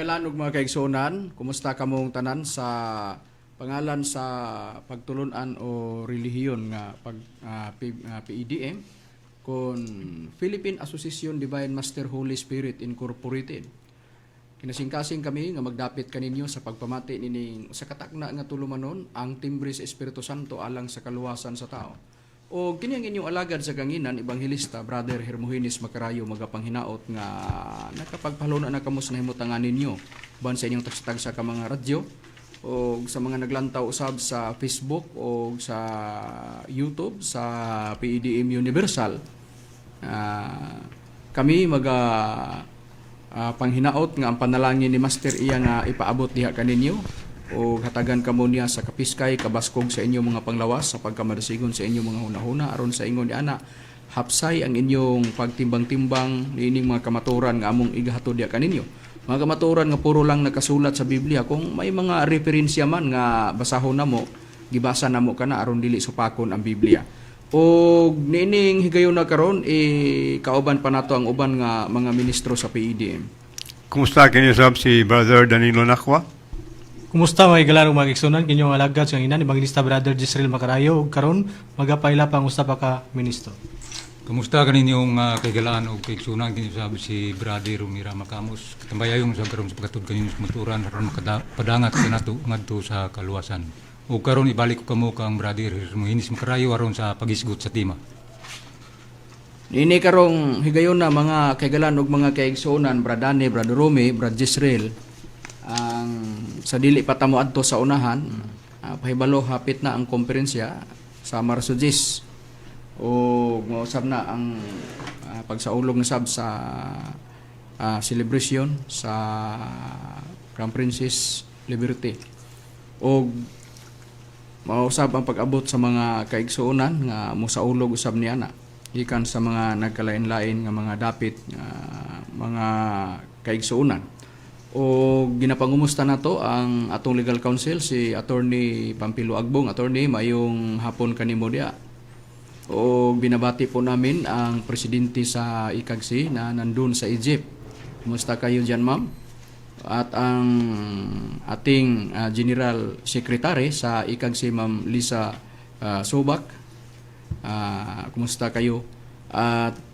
Mahigalan ug mga kaigsunan, kumusta kamong tanan sa pangalan sa pagtulunan o relihiyon nga PEDM kon Philippine Association Divine Master Holy Spirit Incorporated. Kinasingkasing kami nga magdapit kaninyo sa pagpamati nining sa katakna nga tulumanon ang timbre sa Espiritu Santo alang sa kaluwasan sa tao. O kini ang inyong alagad sa ganginan, Ebanghilista, Brother Hermogenes Macarayo, magapanghinaot nga nakapagpahalo na kamo sa nahimutangan ninyo. Ban sa inyong tagsa ka mga radyo, o sa mga naglantaw usab sa Facebook o sa YouTube, sa PEDM Universal. Kami panghinaot nga ang panalangin ni Master iya nga ipaabot diha kaninyo o hatagan kamo niya sa kapiskay kabaskog sa inyong mga panglawas sa pagkamadasigon sa inyong mga hunahuna aron sa ingon ni ana hapsay ang inyong pagtimbang-timbang niining mga kamaturan nga among igahatod diha kaninyo. Mga kamaturan nga puro lang nakasulat sa Biblia, kung may mga referensya man nga basahon namo, gibasa namo kana aron dili supakon ang Biblia. O niining higayon na karon kauban pa nato ang uban nga mga ministro sa PEDM. Kumusta kinyo sab si Brother Danilo Nakwa? Kumusta mga igalarong mga igsunan, kinyong alagad sa inan, Ebanghilista Brother Jezreel Macarayo, ug karon magapaila pang usa pa ka ministro. Kumusta kaninyong kaigalaan o kaigsunan, kinyo sabi si Brother Romira Macamos, tambayayong sa karon sa pagkatod kaninyo sa maturan, aron makapadangat kanato ngadto sa kaluwasan. O karon ibalik ko kamo kang Brother Hermogenes Macarayo aron sa pagisgot sa tema. Ini karong higayon na mga kaigalan ug mga kaigsunan, Bradane, Brother Rome, Brad Jezreel, ang sa dili pa tamo adto sa unahan, pahibalo hapit na ang komperensya sa Marso 10 o mausab na ang pagsaulog na sab sa celebration sa Crown Princess Liberty o mausab ang pag-abot sa mga kaigsuonan nga mosaulog usab niya na gikan sa mga nagkalain-lain nga mga dapit mga kaigsuonan. O ginapangumusta nato ang atong legal counsel si Attorney Pampilo Agbong. Attorney, mayong hapon kanimo dia. O binabati po namin ang presidente sa ICAGC na nandun sa Egypt. Kumusta kayo dyan, ma'am? At ang ating General Secretary sa ICAGC, Ma'am Lisa Sobak. Kumusta kayo? At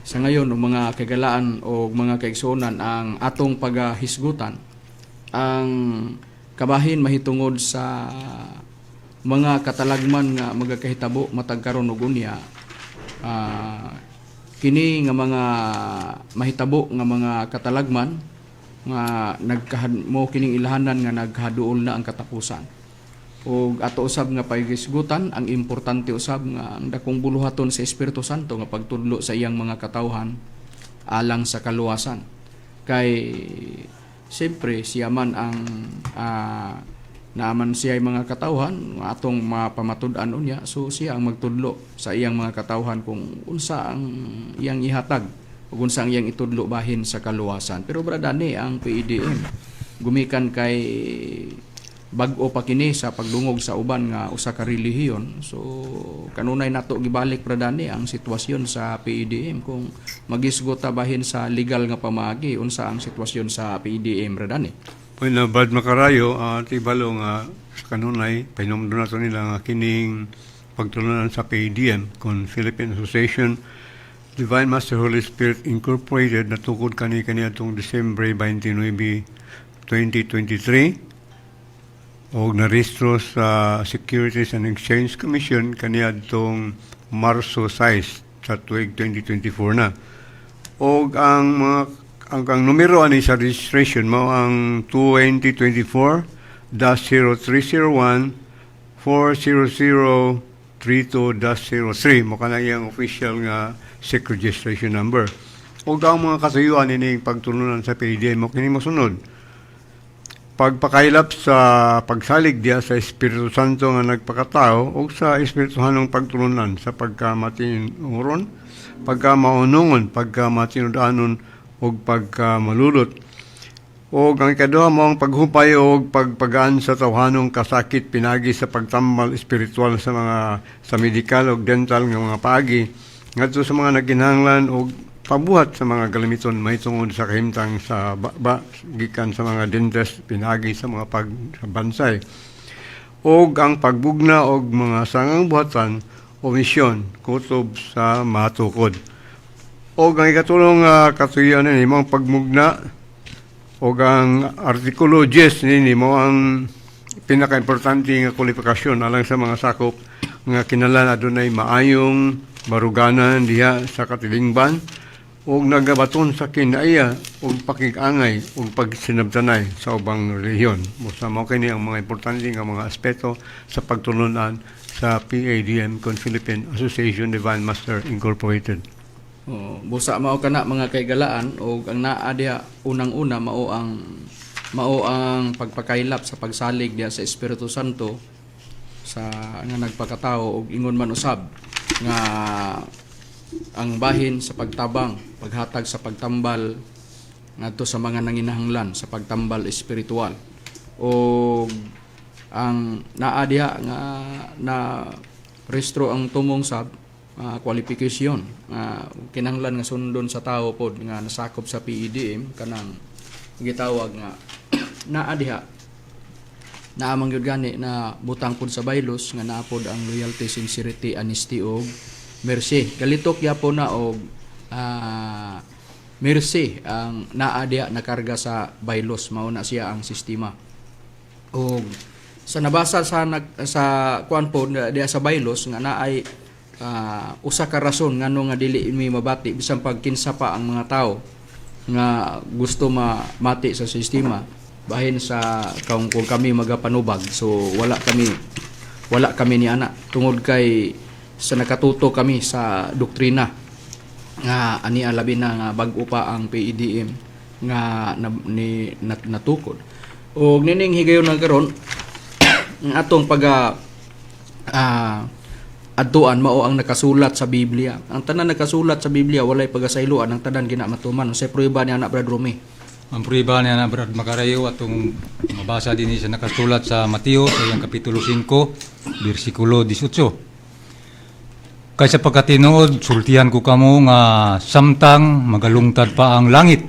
sa ngayon, mga kagalaan o mga kaigsuonan ang atong paghisgutan ang kabahin mahitungod sa mga katalagman nga magakahitabo matag karon ug unya kini nga mga mahitabo nga mga katalagman nga mo kining ilahanan nga naghaduol na ang katapusan. O ato usab nga paghisgutan ang importante usab nga ang dakong buluhaton sa Espiritu Santo nga pagtudlo sa iyang mga katawhan alang sa kaluwasan. Kay siyempre siya man ang naaman siya ang mga katawhan nga atong mapamatud-an unya, so siya ang magtudlo sa iyang mga katawhan kung unsa ang iyang ihatag ug unsa ang iyang itudlo bahin sa kaluwasan. Pero bradane ang PEDM gumikan kay bag-o pa kini sa pagdungog sa uban nga usa ka relihiyon. So kanunay nato gibalik pradani ang sitwasyon sa PEDM kung magisgota bahin sa legal nga pamaagi unsa ang sitwasyon sa PEDM pradani. Bueno, Brad Macarayo, tibalo nga kanunay pahinomdon nato nila nga kining pagtulunan sa PEDM kon Philippine Association Divine Master Holy Spirit Incorporated na tukod kani atong Disyembre 29, 2023. O narehistro sa Securities and Exchange Commission kaniadtong Marso 6 sa tuig 2024 na. O ang numero ani sa registration mo ang 2024-001-40032-03 mo kana yang official nga SEC registration number. O ang mga kasayuan ini pagtulunan sa PEDM mo kini mosunod. Pagpakailap sa pagsalig diya sa Espiritu Santo nga nagpakatao o sa Espirituhanong pagtulunan sa pagkamatinuron, pagkamaunungon, pagkamatinudanon o pagkamalulot. O ang ikaduha mo ang paghupay o pagpagaan sa tawhanong kasakit pinagi sa pagtambal espiritual sa medical o dental ng mga paagi ngadto sa mga naginahanglan o pabuhat sa mga galamiton may tungod sa kahimtang sa baba gikan sa mga dentes pinagi sa mga sa bansay og ang pagbugna og mga sangang buhatan o misyon kutob sa matukod og ang ikatulong katuyan ni mong pagmugna og ang artikulo 10 nini mo ang pinaka-importante nga kwalifikasyon alang sa mga sakop nga kinahanglan adunay maayong baruganan diha sa katilingban ug nagabaton sa kinaiya ug pakig-angay ug pagsinabtanay sa ubang relihiyon. Busa mao kini ang mga importante nga mga aspeto sa pagtulunan sa PADM kon Philippine Association Divine Master Incorporated. Busa mao kana mga kaigalaan ug ang naa diha unang-una mao ang pagpakailap sa pagsalig diha sa Espiritu Santo sa nga nagpakatao ug ingon man usab nga ang bahin sa pagtabang, paghatag sa pagtambal ngadto sa mga nanginahanglan sa pagtambal espiritual. O ang naa diha nga na restro ang tumong sa kwalifikasyon kinahanglan nga sundon sa tao pod nga nasakop sa PEDM kanang gitawag nga naa diha naamang gyud gani na butang pod sa baylos nga naapod ang loyalty, sincerity, honesty ug mercy. Kalitok yapon na og mercy ang naa diha nakarga sa baylos mao na siya ang sistema. Og sa nabasa sa kuan pod diha sa baylos nga naay usa ka rason ngano nga dili mi mabati bisan pag kinsa pa ang mga tao nga gusto mati sa sistema bahin sa kung kami magapanubag so wala kami ni ana tungod kay sa nakatuto kami sa doktrina nga ani labi na nga bag-o pa ang PEDM nga natukod ug nining higayon na karon ang atong adtuan mao ang nakasulat sa Biblia. Ang tanan nakasulat sa Biblia walay pagasayloan ang tanan ginamatuman sa prueba ni anak Brad Rumi. Ang prueba niya na Brad Macarayo atong mabasa din sa nakasulat sa Mateo sa iyang kapitulo 5 bersikulo 18. Kaysa pagkatinuod, sultihan ko kamo nga samtang magalungtad pa ang langit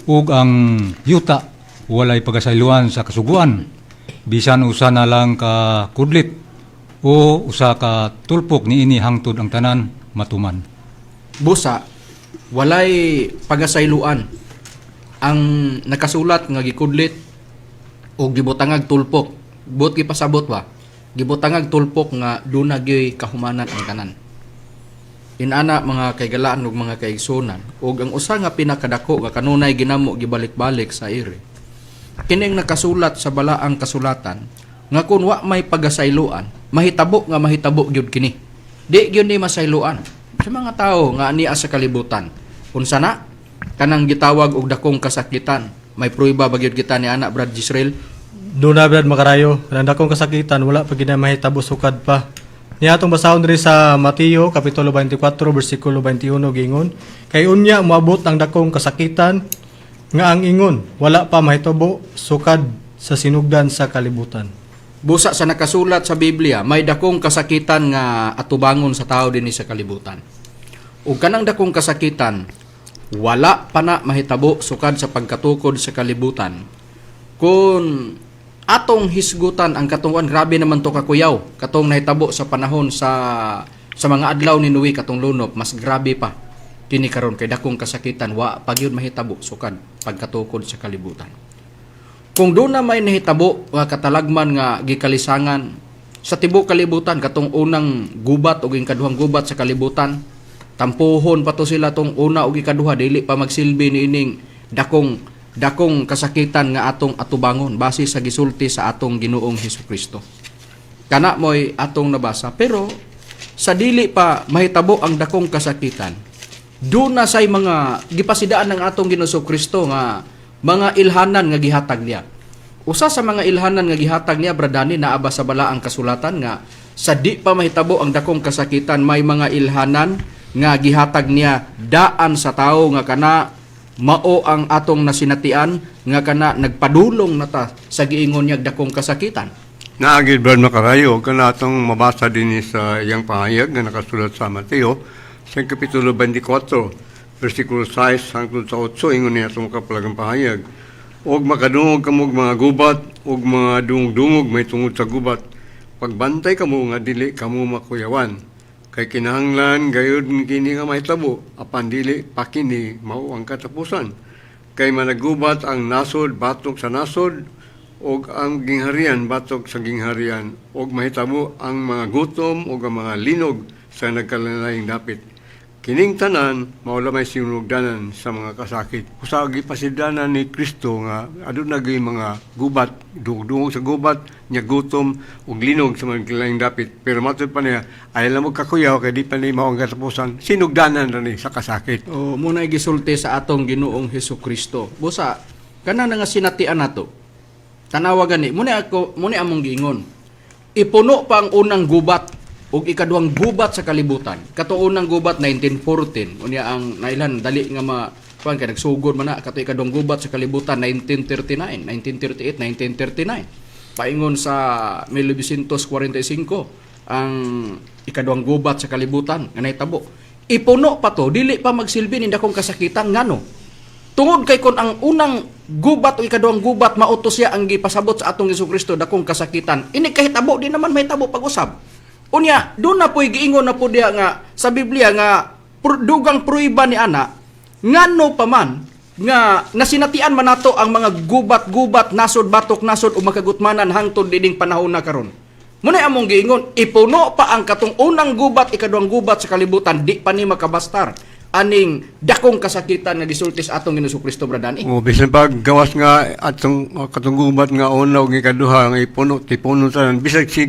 ug ang yuta walay pagasayloan sa kasuguan bisan usa na lang ka kudlit o usa ka tulpok niini hangtod ang tanan matuman. Busa walay pagasayloan ang nakasulat nga gikudlit o gibutangag tulpok. Buot gipasabot ba? Gibutangag tulpok nga duna gyoy kahumanan ang tanan. Inana mga kaigalaan ug mga kaigsunan ug ang usa nga pinakadako nga kanunay ginamo gibalik-balik sa iri. Kining nakasulat sa balaang kasulatan nga kun wa may pagasayloan, mahitabo gyud kini. Di gyud ni masayloan sa mga tao nga ania sa kalibutan. Unsa na kanang gitawag og dakong kasakitan, may prueba ba gyud kita ni anak Brad Jisrael? Doon na Brad Macarayo, kanang dakong kasakitan wala pa gid na mahitabo sukad pa. Niya atong basahon diri sa Mateo kapitulo 24 bersikulo 21 gingon, kay unya moabot ang dakong kasakitan nga ang ingon wala pa mahitabo sukad sa sinugdan sa kalibutan. Busa sa nakasulat sa Biblia, may dakong kasakitan nga atubangon sa tao dinhi sa kalibutan. Ug kanang dakong kasakitan wala pa na mahitabo sukad sa pagkatukod sa kalibutan. Kung atong hisgutan ang katunguan, grabe naman to kakuyaw. Katong nahitabo sa panahon sa mga adlaw ni Noe katong lunop, mas grabe pa. Kini karon kay dakong kasakitan wa pagyud mahitabo sukad pagkatukod sa kalibutan. Kung doon na may nahitabo nga katalagman nga gikalisangan sa tibuok kalibutan katong unang gubat ug ikaduhang gubat sa kalibutan, tampuhon pa to sila tong una ug ikaduha dili pa magsilbi niining dakong kasakitan nga atong atubangon base sa gisulti sa atong Ginoong Hesukristo. Kana moy atong nabasa pero sa dili pa mahitabo ang dakong kasakitan, doon na say mga gipasidaan ng atong Ginoong Hesukristo nga mga ilhanan nga gihatag niya. Usa sa mga ilhanan nga gihatag niya bradani naaba sa balaang kasulatan nga sa di pa mahitabo ang dakong kasakitan may mga ilhanan nga gihatag niya daan sa tao nga kana mao ang atong nasinatian nga kana nagpadulong nata sa giingon niya dakong kasakitan. Naagid Brad Macarayo kana atong mabasa din sa iyang pahayag nga nakasulat sa Mateo sa kapitulo 24 versikulo 6 hangtod sa 8 ingon niya itong kapalagang pahayag. Og makadungog kamog mga gubat, og mga dungog-dungog may tungod sa gubat. Pagbantay kamo nga dili kamo makuyawan. Kay kinahanglan gayud kini nga mahitabo, apan dili pa kini mao ang katapusan. Kay managubat ang nasod batok sa nasod, og ang gingharian batok sa gingharian, og mahitabo ang mga gutom og ang mga linog sa nagkalalayong dapit. Kining tanan mao may sinugdanan sa mga kasakit. Usa gipasiddanan ni Kristo nga aduna gyud mga gubat, dungog sa gubat, nya gutom ug linog sa mga nagkalalayong dapit. Pero matud pa niya ay lamog kakuyaw kay di pa ni mao ang katapusan. Sinugdanan ra ni sa kasakit. O muna gisulti sa atong Ginoong Hesukristo. Busa kanang nga sinatian nato. Tanawa gani, muna among giingon. Ipuno pa ang unang gubat ug ikaduhang gubat sa kalibutan. Kato unang gubat 1914, unya ang nailan dali nga kuan kay nagsugod man na kato ikaduhang gubat sa kalibutan 1939, 1938, 1939. Paingon sa 1945 ang ikaduhang gubat sa kalibutan nga nahitabo. Ipuno pa to, dili pa magsilbi ni dakong kasakitan ngano. Tungod kay kon ang unang gubat o ikaduhang gubat mautos siya ang gipasabot sa atong Hesukristo dakong kasakitan. Ini kahitabo di naman mahitabo pag-usab. Unya, doon na po'y giingon na po diya nga sa Biblia nga dugang pruiba ni ana ngano pa man nga nasinatian man nato ang mga gubat-gubat nasod batok nasod o makagutmanan hangtod dining panahon na karon. Muna among giingon, ipuno pa ang katong unang gubat ikaduhang gubat sa kalibutan di pa ni makabastar aning dakong kasakitan nga gisulti sa atong Ginoong Kristo bradani. O bisan pag gawas nga atong katong gubat nga una ug ikaduha nga ipuno tipuno tanan bisag si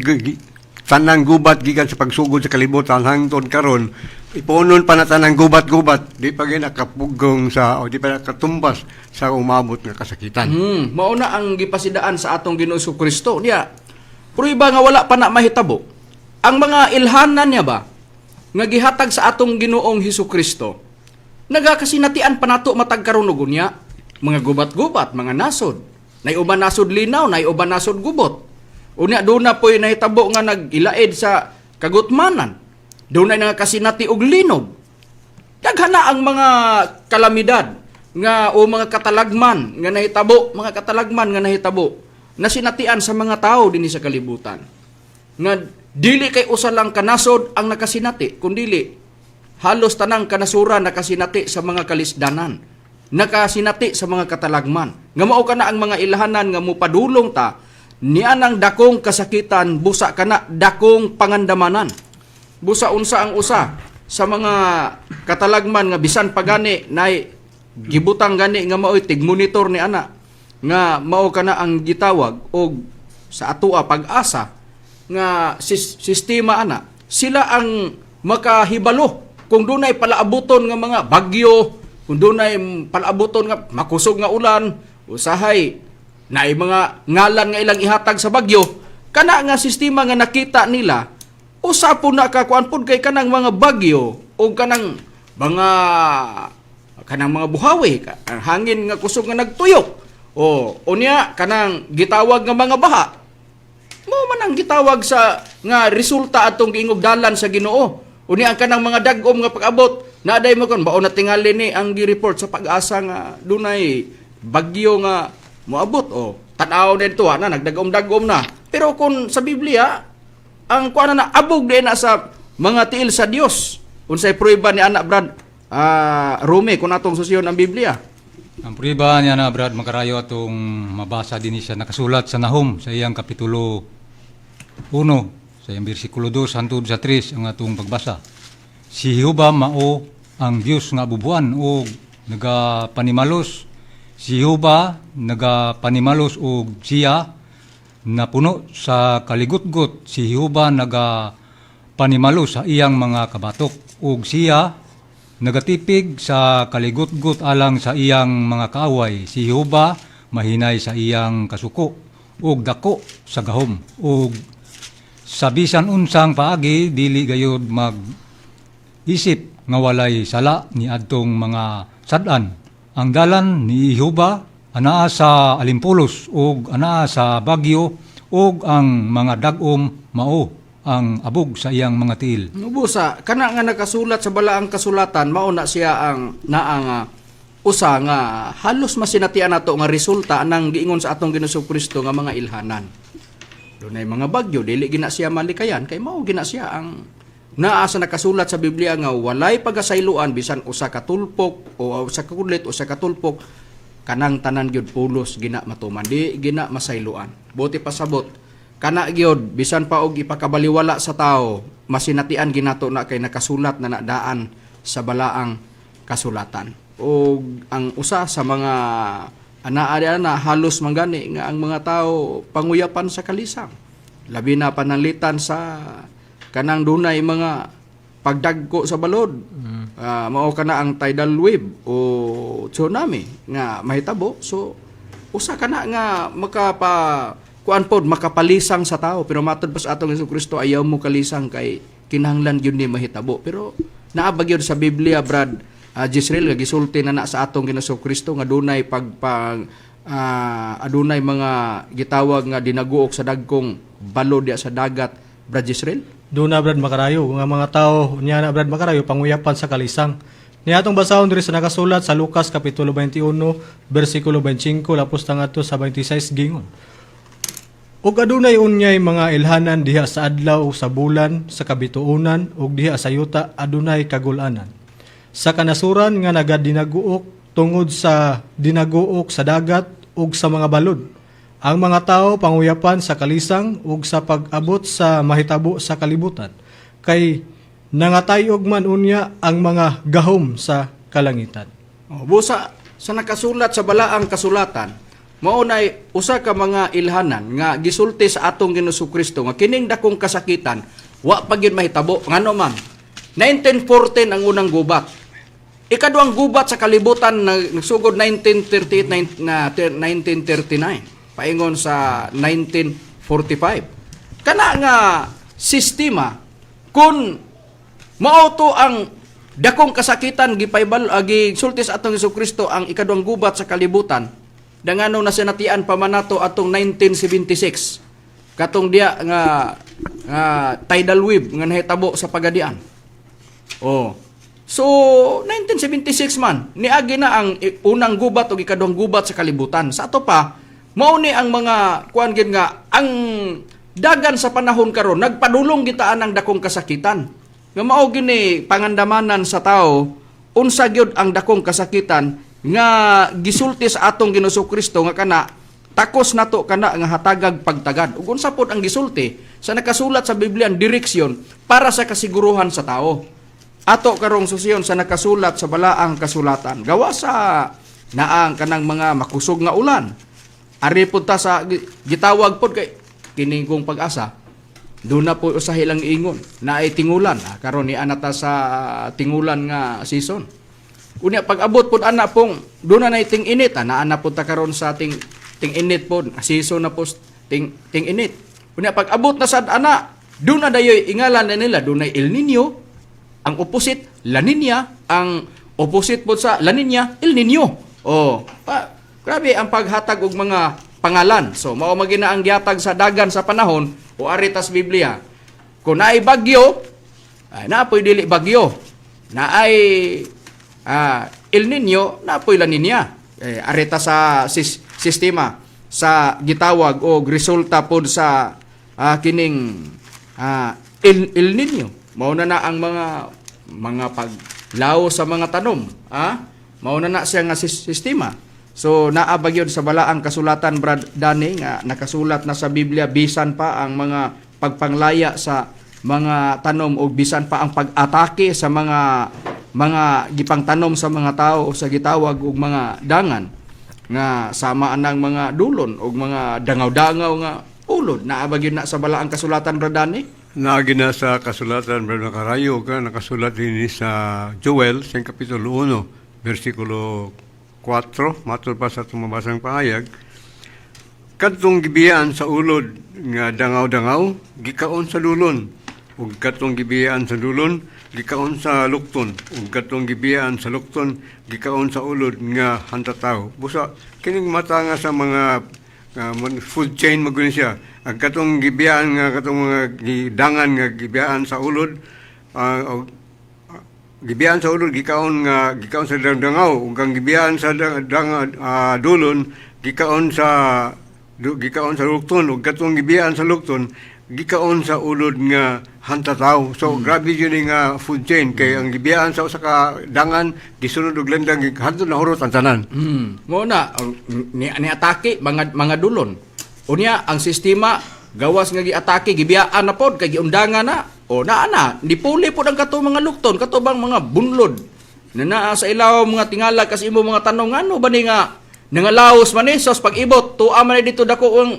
tanang gubat gikan sa pagsugod sa kalibutan hangtod karon ipunon pa na tanang gubat-gubat di pa gyud nakapugong sa o di pa nakatumbas sa umabot nga kasakitan. Mao na ang gipasidaan sa atong Ginoong Kristo niya. Pruiba nga wala pa na mahitabo. Ang mga ilhanan niya ba nga gihatag sa atong Ginoong Hesukristo nagakasinatian pa nato matag karon ug unya mga gubat-gubat, mga nasod. Nay uban nasod linaw, nay uban nasod gubot. Unya doon na po'y nahitabo nga nag-ilaid sa kagutmanan. Doon na nga kasinati og linog. Daghana ang mga kalamidad nga o mga katalagman nga nahitabo, mga katalagman nga nahitabo na sinatian sa mga tao dinhi sa kalibutan. Nga dili kay usa lang kanasod ang nakasinati, kundili halos tanang kanasuran nakasinati sa mga kalisdanan, nakasinati sa mga katalagman. Nga mao kana ang mga ilhanan nga mopadulong ta nianang dakong kasakitan, busa kana dakong pangandamanan. Busa unsa ang usa sa mga katalagman nga bisan pagani nay gibutang gani nga maoy tig-monitor ni ana nga mao kana ang gitawag og sa atoa pag-asa nga sistema ana. Sila ang makahibalo kung dunay palaabuton nga mga bagyo, kung dunay palaabuton nga makusog nga ulan, usahay na mga ngalan nga ilang ihatag sa bagyo, kana nga sistema nga nakita nila, usapo na kakuan pod kay kanang mga bagyo o kanang mga buhawi, ang hangin nga kusog nga nagtuyok, o unya kanang gitawag nga mga baha. Mao man ang gitawag sa nga resulta atong giingog dalan sa Ginoo. Unya ang kanang mga dagom nga pag-abot, naaday mo kon mao na tingali ni ang gi-report sa pag-asa nga dunay bagyo nga moabot o tan-aw dito na nagdagom-dagom na. Pero kung sa Biblia ang kuan na abog din na sa mga tiil sa Dios unsay prueba ni anak Brad Rome kung atong susyon ang Biblia. Ang prueba niya na Brad Makarayo atong mabasa din siya nakasulat sa Nahum sa iyang kapitulo 1 sa iyang bersikulo 2 hangtod sa 3 ang atong pagbasa. Si Jehova mao ang Dios nga bubuan o nagapanimalos. Si Jehova nagapanimalos og siya napuno sa kaligutgot. Si Jehova nagapanimalos sa iyang mga kabatok og siya nagatipig sa kaligutgot alang sa iyang mga kaaway. Si Jehova mahinay sa iyang kasuko og dako sa gahom og sa bisan unsang paagi dili gayud mag isip nga walay sala ni adtong mga sad-an. Ang dalan ni Jehova anaa sa alimpulos ug anaa sa bagyo ug ang mga dag-om mao ang abog sa iyang mga tiil. Busa, kana nga nakasulat sa balaang kasulatan, mao na siya ang naang usa nga halos masinatian nato nga resulta nang giingon sa atong Ginoong Kristo nga mga ilhanan. Dunay mga bagyo dili gina siya malikayan kay mao gina siya ang naa sa nakasulat sa Biblia nga walay pagasayloan bisan usa ka tulpok o usa ka kudlit usa ka tulpok kanang tanan gyud pulos gina matuman di gina masayloan. Buti pasabot kana gyud bisan pa og ipakabaliwala sa tao masinatian ginato na kay nakasulat na nadaan sa balaang kasulatan. O ang usa sa mga anaa na halos manggani nga ang mga tao panguyapan sa kalisang. Labi na pananglitan sa kanang dunay mga pagdagko sa balod. Mao kana ang tidal wave o tsunami nga mahitabo. So usa kana nga kuan pod makapalisang sa tao pero matud pa sa atong Jesucristo ayaw mo kalisang kay kinahanglan gyud ni mahitabo. Pero naabag yun sa Biblia, Brad Jezreel, nga gisulti na sa atong Ginoong Kristo nga dunay adunay mga gitawag nga dinaguok sa dagkong balod diya sa dagat, Brad Jezreel. Doon na Brad Makarayo, nga mga tao niya na Brad Makarayo panguyapan sa kalisang. Niya atong basahon diri sa nakasulat sa Lucas kapitulo 21 bersikulo 25 lapos tangadto sa 26 gingon. Ug adunay unyay mga ilhanan diha sa adlaw sa bulan sa kabituonan ug diha sa yuta adunay kagul-anan. Sa kanasuran nga nagadinaguok tungod sa dinaguok sa dagat ug sa mga balod. Ang mga tao panguyapan sa kalisang ug sa pag-abot sa mahitabo sa kalibutan. Kay nangatayog man unya ang mga gahom sa kalangitan. Busa sa nakasulat sa balaang kasulatan, mao nay usa ka mga ilhanan nga gisulti sa atong Ginoong Kristo nga kining dakong kasakitan wa pa gyud mahitabo ngano man. 1914 ang unang gubat. Ikaduhang gubat sa kalibutan nagsugod 1938 na 1939. Paingon sa 1945. Kana nga sistema kun mao to ang dakong kasakitan gisulti sa atong Jesucristo ang ikaduhang gubat sa kalibutan. Dangano na sinatian pa man nato atong 1976. Katong dia nga tidal wave nga nahitabo sa pagadian. So 1976 man niagi na ang unang gubat o ikaduhang gubat sa kalibutan. Sa ato pa mao ni ang mga kuan gid nga ang dagan sa panahon karon nagpadulong gitaan ang dakong kasakitan. Nga mao gini pangandamanan sa tao unsa gyud ang dakong kasakitan nga gisulti sa atong Ginoong Kristo nga kana takos nato kana nga hatagag pagtagad. Ug unsa pod ang gisulti sa nakasulat sa Biblia ang direksyon para sa kasiguruhan sa tao. Ato karong susiyon sa nakasulat sa balaang kasulatan. Gawa sa naang kanang mga makusog nga ulan. Ari pud ta sa gitawag pod kay kining kong pag-asa. Doon na po usahi lang ingon na ay tingulan. Karon ni anata sa tingulan nga season. Unya pag-abot pod ana pong doon na ting init. Ana pod ta karon sa ting init pod. Season na po ting init. Unya pag-abot na sad ana doon na dayoy ingalan na nila doon El Nino. Ang opposite, La Nina. Ang opposite po sa La Nina, El Nino. Grabe ang paghatag og mga pangalan. So, mao magina ang gihatag sa dagan sa panahon o aritas Biblia. Kung naay bagyo, naapoy dili bagyo. Naay El Nino, naapoy La Nina. Arita sa sistema sa gitawag o resulta pod sa kining El Nino. Mauna na ang mga paglaw sa mga tanom. Mauna na siya nga sistema. So, naabag yun sa balaang kasulatan, Brad Danny, nga nakasulat na sa Biblia, bisan pa ang mga pagpanglaya sa mga tanom o bisan pa ang pag-atake sa mga gipang tanom sa mga tao o sa gitawag og mga dangan nga sama anang mga dulon o mga dangaw-dangaw nga ulod. Naabag yun na sa balaang kasulatan, Brad Danny. Naagi na sa kasulatan, Brother Karayo, nakasulat din sa Joel, sa Kapitulo 1, versikulo 4, matol pa sa tumabasang pahayag, kadtong gibiyaan sa ulod nga dangaw-dangaw, gikaon sa dulon. Ug kadtong gibiyaan sa dulon, gikaon sa lukton. Ug kadtong gibiyaan sa lukton, gikaon sa ulod nga hantataw. Busa, kining mata nga sa mga food chain magunin siya. Ang katong gibiyaan nga katong mga gidangan nga gibiyaan sa ulod, gibiyaan sa ulod gikaon sa dangaw, ug kang gibiyaan sa dulon gikaon sa lukton, ug katong gibiyaan sa lukton gikaon sa ulod nga hantataw. So grabe yun nga food chain kay ang gibiyaan sa usa ka dangan gisunod og landang hantod na hurot ang tanan. Mo na ni atake mga dulon. Unya ang sistema gawas nga giatake gibiyaan na pod kay giundangan na. O na nipuli pod ang kato mga lukton, kato bang mga bunlod. Na naa sa ilaw mga tingala kasi imo mga tanong ano ba ni nga nangalaos man ni sos pag-ibot tuwa man dito dako ang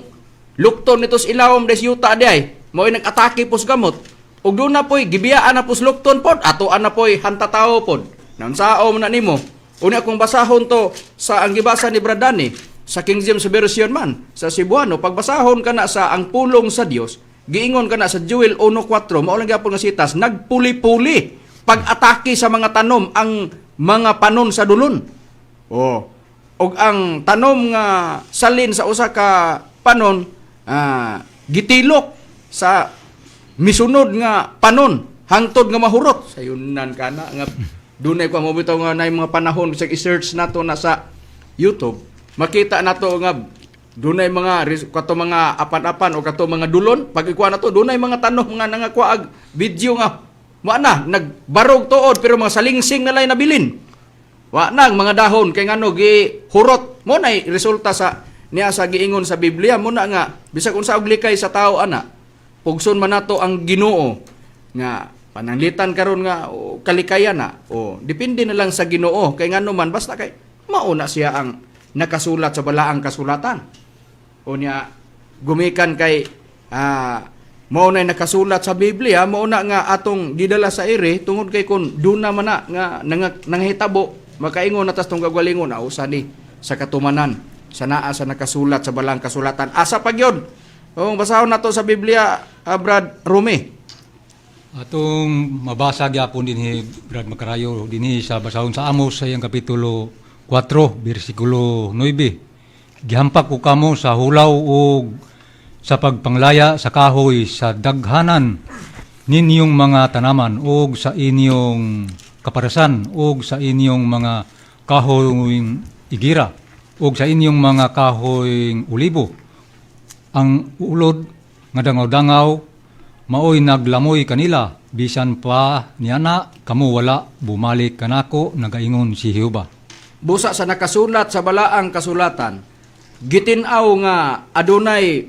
lukton nito sa ilawom des yuta di ay mao nag-atake pos gamot. Ug doon na po'y gibiyaan na pos lukton pod atoan na po'y hantatao pod. Nansao man na nimo. Una kung basahon to sa ang gibasa ni Bradani sa King James Version man sa Cebuano, pagbasahon ka na sa ang pulong sa Dios, giingon ka na sa Joel 1:4, mao lang gyapon nga sitas, nagpuli-puli pag-atake sa mga tanom ang mga panon sa dulon. Og ang tanom nga salin sa usa ka panon gitilok sa misunod nga panon hangtod nga mahurot sayunan kana nga dunay ko mo bitaw nga nay mga panahon sa i-search nato na sa YouTube makita nato nga dunay mga kato mga apan-apan o kato mga dulon pag ikuha nato dunay mga tanom nga nangakuha video nga wa na nagbarog tuod pero mga salingsing na lay nabilin wa na mga dahon kay ngano gi hurot mo nay resulta sa niya sa giingon sa Biblia mo na nga bisag unsa og likay sa tao ana pugson man nato ang Ginoo nga pananglitan karon nga kalikayan na depende na lang sa Ginoo kay ngano man basta kay mauna siya ang nakasulat sa balaang kasulatan o niya gumikan kay mao na nakasulat sa Biblia mao na nga atong gidala sa ere tungod kay kun duna man na nga nangahitabo makaingon natas tong gagwalingon usa ni sa katumanan sa naa sa nakasulat sa balaang kasulatan asa pa gyud kung basahon nato sa Biblia Brad Rome Atong mabasa gyapon dinhi Brad Macarayo dinhi sa basahon sa Amos sa iyang kapitulo 4 bersikulo 9. Gihampak ko kamo sa hulaw ug sa pagpanglaya sa kahoy sa daghanan ninyong mga tanaman ug sa inyong kaparasan ug sa inyong mga kahoy igira ug sa inyong mga kahoy ulibo. Ang ulod nga dangaw-dangaw maoy naglamoy kanila bisan pa niana kamo wala bumalik kanako nagaingon si Jehova. Busa sa nakasulat sa balaang kasulatan gitin-aw nga adunay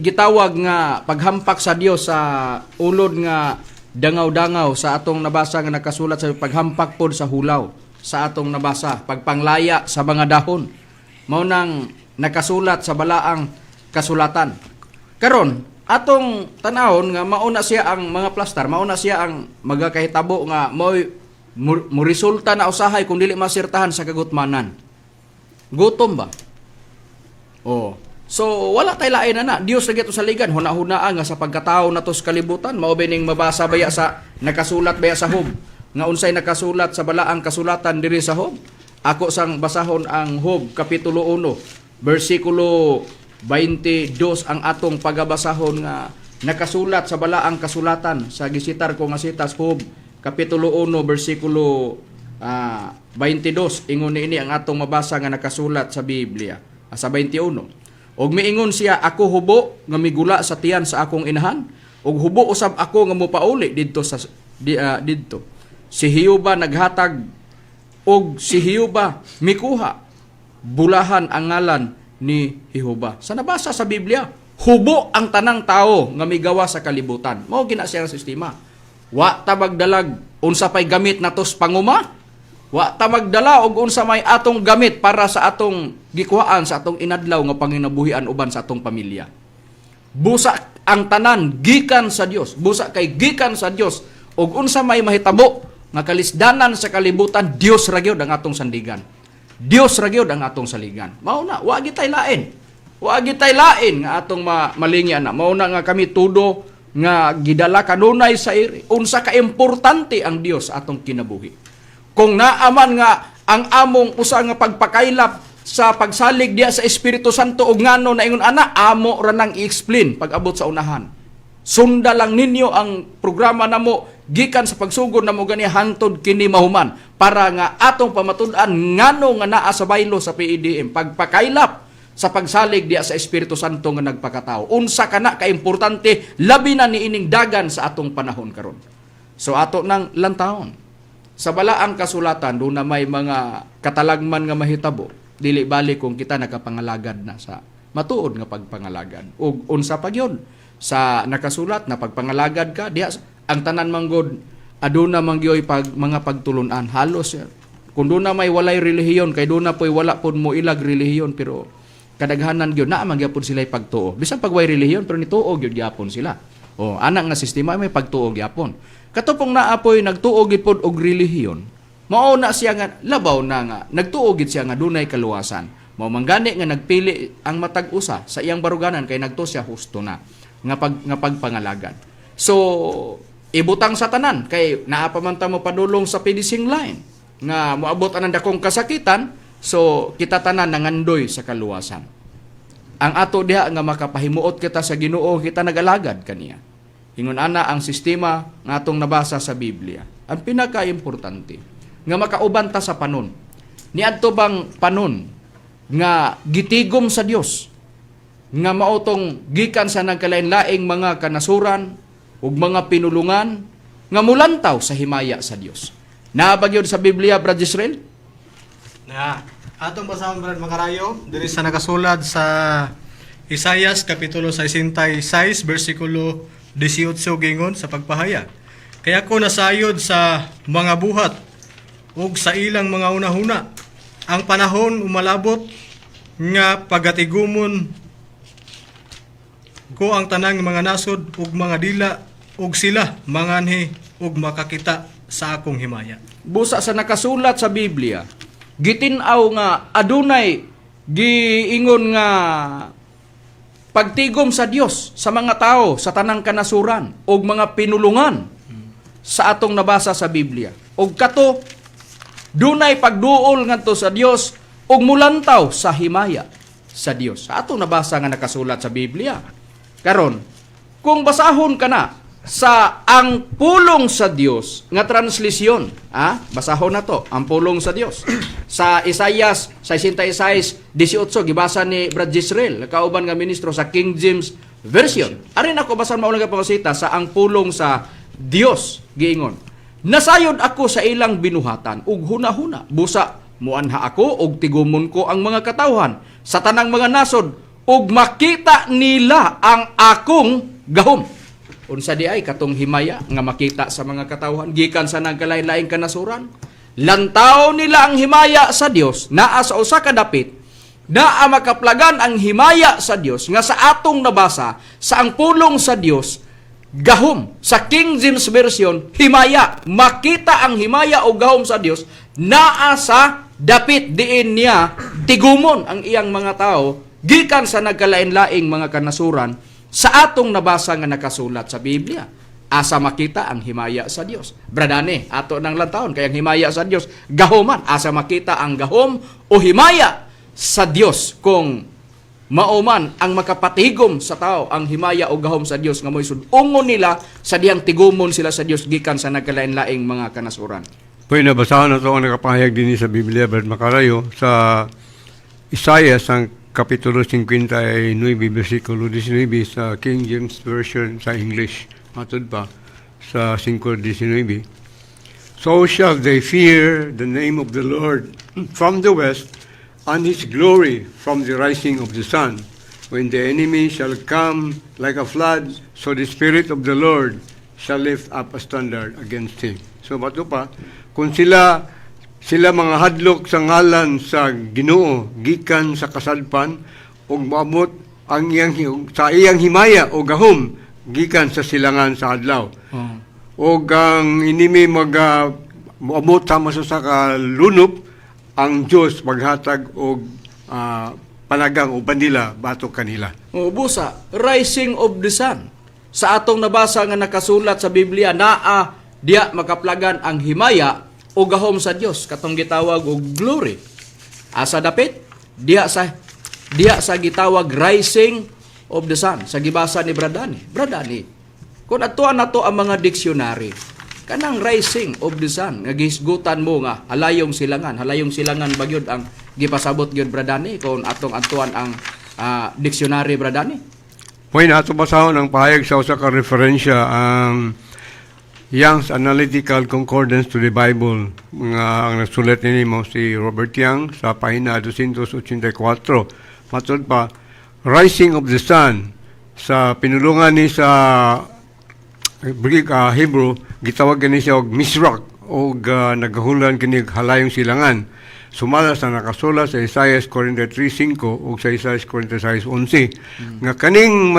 gitawag nga paghampak sa Dios sa ulod nga dangaw-dangaw sa atong nabasa nga nakasulat sa paghampak pod sa hulaw sa atong nabasa pagpanglaya sa mga dahon mao nang nakasulat sa balaang kasulatan. Karon atong tanahon nga mauna siya ang mga plastar, mauna siya ang magakahitabo nga mo resulta na usahay kung dili masirtahan sa kagutmanan. Gutom ba? So wala tay lain na Dios ra gyud sa ligan huna-hunaan nga sa pagkatao nato sa kalibutan mao bining mabasa baya sa nakasulat baya sa Job nga unsay nakasulat sa balaang kasulatan diri sa Job. Ako sang basahon ang Job kapitulo 1 bersikulo 22 ang atong pagabasahon nga nakasulat sa balaang kasulatan sa gisitar ko nga sitas Job kapitulo 1 bersikulo 22 ingon niini ang atong mabasa nga nakasulat sa Biblia sa 21 og miingon siya ako hubo nga migula sa tiyan sa akong inahan og hubo usab ako nga mopauli didto sa didto si Jehova naghatag og si Jehova mikuha bulahan ang ngalan ni Jehova. Sa nabasa sa Biblia, hubo ang tanang tao nga migawa sa kalibutan. Mao gina siya ang sistema. Wa ta magdalag unsa pay gamit natos panguma. Wa ta magdala og unsa may atong gamit para sa atong gikuhaan sa atong inadlaw nga panginabuhian uban sa atong pamilya. Busa ang tanan gikan sa Dios. Busa kay gikan sa Dios og unsa may mahitabo nga kalisdanan sa kalibutan, Dios ra gyud ang atong sandigan. Dios ra gyud ang atong saligan. Mao na wa gitay lain. Wa gitay lain nga atong malingyan na. Mao na nga kami tudo nga gidala kanunay sa iri. Unsa ka importante ang Dios atong kinabuhi. Kung naaman nga ang among usa nga pagpakaylap sa pagsalig diya sa Espiritu Santo ug ngano na ingon ana amo ra nang i-explain pag abot sa unahan. Sunda lang ninyo ang programa namo gikan sa pagsugod namo gani hangtod kini mahuman para nga atong pamatud-an ngano nga naa sa baylo sa PEDM pagpakaylap sa pagsalig diya sa Espiritu Santo nga nagpakatao. Unsa kana ka importante labi na niining dagan sa atong panahon karon. So ato nang lantahon. Sa balaang kasulatan do na may mga katalagman nga mahitabo dili bali kung kita nakapangalagad na sa matuod nga pagpangalagad. Ug unsa pa gyud sa nakasulat na pagpangalagad ka diha ang tanan manggod aduna mangyoy pag mga pagtulunan halos kung doon na may walay relihiyon kay doon na po'y wala pod mo ilag relihiyon pero kadaghanan gyud na magyapon sila pagtuo bisan pag way relihiyon pero nituo gyud gyapon sila o anak nga sistema may pagtuo gyapon katupong naa po'y nagtuo gid pod og relihiyon mao na siya nga labaw na nga nagtuo gid siya nga dunay kaluwasan mao manggani nga nagpili ang matag usa sa iyang baruganan kay nagtuo siya husto na nga pagpangalagad. So, ibutang sa tanan kay naa pa man ta mo padulong sa finishing line nga moabot ang dakong kasakitan, so kita tanan nangandoy sa kaluwasan. Ang ato diha nga makapahimuot kita sa Ginoo kita nagalagad kaniya. Ingon ana ang sistema nga atong nabasa sa Biblia. Ang pinaka-importante nga makauban ta sa panon. Niadto bang panon nga gitigom sa Dios nga maotong gikan sa nagkalain-laing mga kanasuran ug mga pinulungan nga mulantaw sa himaya sa Dios. Nabagyod sa Biblia, Brad Israel? Na atong basahon brad makarayo diri sa nakasulat sa Isaias kapitulo 66 bersikulo 18 gingon sa pagpahayag. Kaya ko nasayod sa mga buhat ug sa ilang mga unahuna ang panahon umalabot nga pagatigumon ko ang tanang mga nasod ug mga dila ug sila manganhi ug makakita sa akong himaya. Busa sa nakasulat sa Biblia, gitin-aw nga adunay giingon nga pagtigom sa Dios sa mga tao sa tanang kanasuran ug mga pinulungan sa atong nabasa sa Biblia. Ug kato dunay pagduol ngadto sa Dios ug mulantaw sa himaya sa Dios. Sa atong nabasa nga nakasulat sa Biblia. Karon, kung basahon ka na sa ang pulong sa Dios nga translisyon, basahon na to, ang pulong sa Dios. Sa Isaias 66:18 gibasa ni Brad Israel, kauban nga ministro sa King James Version. Arin ako basan maulang kapasita sa ang pulong sa Dios giingon. Nasayod ako sa ilang binuhatan ug hunahuna busa muanha ako ug tigumon ko ang mga katawhan sa tanang mga nasod ug makita nila ang akong gahom. Unsa di ay katong himaya nga makita sa mga katawhan gikan sa nagkalain-laing kanasuran. Lantaw nila ang himaya sa Dios naa sa usa ka dapit. Naa makaplagan ang himaya sa Dios nga sa atong nabasa sa ang pulong sa Dios gahom. Sa King James Version himaya, makita ang himaya o gahom sa Dios naa sa dapit diin niya tigumon ang iyang mga tao gikan sa nagkalain-laing mga kanasuran sa atong nabasa nga nakasulat sa Biblia. Asa makita ang himaya sa Dios. Bradane, ato nang lantawon kay ang himaya sa Dios gahoman. Asa makita ang gahom o himaya sa Dios kung mauman ang makapatigom sa tao ang himaya o gahom sa Dios nga mo'y sudungon nila sa diyang tigumon sila sa Dios gikan sa nagkalain-laing mga kanasuran. Pwede nabasahan na ito ang nakapahayag din sa Biblia, Brad Macarayo, sa Isaiah, ang Kapitulo 59, versikulo 19 sa King James Version sa English. Matod pa sa 5:19. So shall they fear the name of the Lord from the west, and His glory from the rising of the sun. When the enemy shall come like a flood, so the Spirit of the Lord shall lift up a standard against him. So mato pa, kung sila mga hadlok sa ngalan sa Ginoo gikan sa kasadpan ug moabot ang sa iyang himaya o gahom gikan sa silangan sa adlaw. Og ang inimi moabot sama sa kalunop ang Dios maghatag og panagang o bandila batok kanila. Busa, rising of the sun. Sa atong nabasa nga nakasulat sa Biblia naa diya makaplagan ang himaya o gahom sa Dios katong gitawag og glory. Asa dapit diha sa gitawag rising of the sun sa gibasa ni Bradani. Kung atuan nato ang mga dictionary, kanang rising of the sun nga gihisgutan mo nga halayong silangan bagyod ang gipasabot gyud Bradani kung atong atuan ang dictionary Bradani. Hoy, nato basahon ang pahayag sa usa ka referensya ang Young's Analytical Concordance to the Bible. Ang nagsulat nimo si Robert Young sa pahina 284. Matod pa, rising of the sun sa pinulungan ni sa Hebrew, gitawag gani siya og misrak o nagahulan kini halayong silangan. Sumala sa nakasulat sa Isaiah 43:5 ug sa Isaiah 46:11. Nga kaning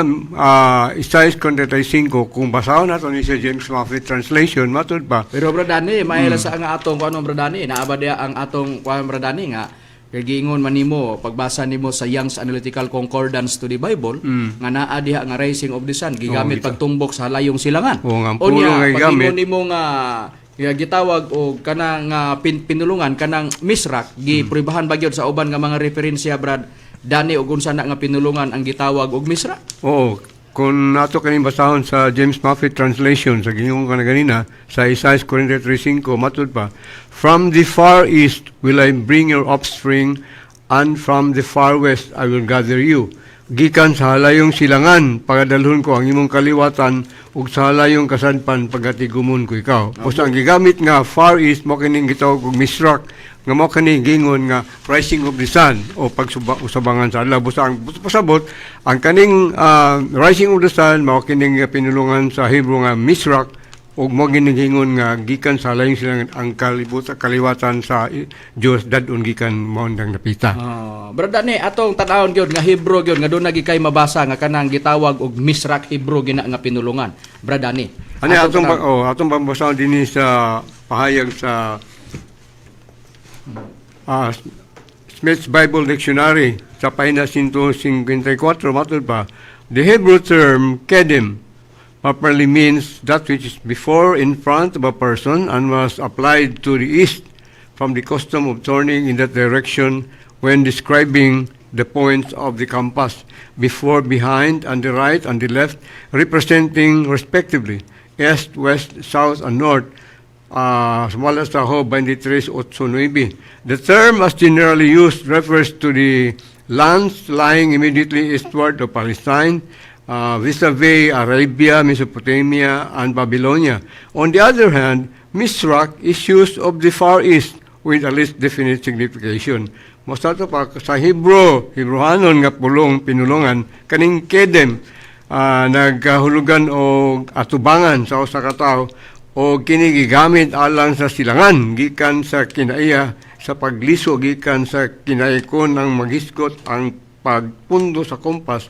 Isaiah 43:5 kung basahon nato ni sa James Moffatt translation matud pa. Pero Bradani, maila sa nga atong kuno Bradani, naaba dia ang atong kuno Bradani nga kay giingon man nimo pagbasa nimo sa Young's Analytical Concordance to the Bible nga naa diha nga rising of the sun gigamit pagtumbok sa halayong silangan. Ang pulo nga gigamit nimo nga gitawag og kanang pinulungan kanang misrak gipribahan bagyod sa uban nga mga referensya Brad Dani og unsa na nga pinulungan ang gitawag og misrak. Oo, kung nato kaning basahon sa James Moffatt translation sa giingon ka na ganina sa Isaiah 43:5 matud pa, from the far east will I bring your offspring, and from the far west I will gather you. Gikan sa halayong silangan pagadalhon ko ang imong kaliwatan ug sa halayong kasadpan pagatigumon ko ikaw. Usa ang gigamit nga far east mo kining gitawag og misrak nga mo kani gingon nga rising of the sun o pagsubangan sa adlaw. Busa ang pasabot ang kaning rising of the sun mao kining pinulungan sa Hebrew nga misrak ug mo giningon nga gikan sa halayong silangan ang kaliwatan sa Dios dadon gikan mao ndang napita. Brad ni atong tan-awon gyud nga Hebrew gyud nga doon nagi kay mabasa nga kanang gitawag og misrak Hebrew gina nga pinulungan. Brad ni. Ani atong pambasahon dinhi sa pahayag sa Smith's Bible Dictionary sa pahina 154 matud pa, the Hebrew term kedim properly means that which is before in front of a person and was applied to the east from the custom of turning in that direction when describing the points of the compass, before, behind, and the right and the left, representing respectively east, west, south, and north. Sumala sa Ho 23:8-9. The term as generally used refers to the lands lying immediately eastward of Palestine, vis-a-vis Arabia, Mesopotamia, and Babylonia. On the other hand, misrak is used of the Far East with a least definite signification. Mosta to pa sa Hebrewanon nga pinulungan kaning kedem nagahulugan og atubangan sa usa ka tawo o kini gigamit alang sa silangan gikan sa kinaiya sa pagliso gikan sa kinaikon ang maghiskot ang pagpundo sa kompas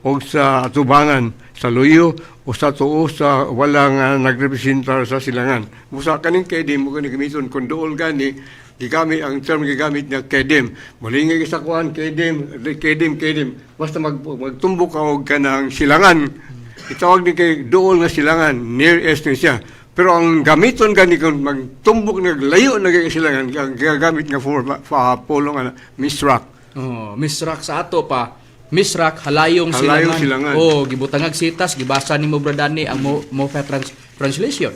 o sa atubangan sa luyo o sa tuo sa walang nagrepresentar sa silangan. Musa kaning kedem mo kani gamiton kun duol gani gigamit ang term gigamit na kedem. Molingay sa kuan kedem basta magtumbok ka og kanang silangan. Itawag ni kay duol nga silangan, near east ni siya. Pero ang gamiton gani kung magtumbok na layo na kay silangan gagamit nga for pulong misrak. Misrak sa ato pa. Misrak halayong silangan. Gibutangag sitas gibasa nimo Bradani ang Moffatt translation.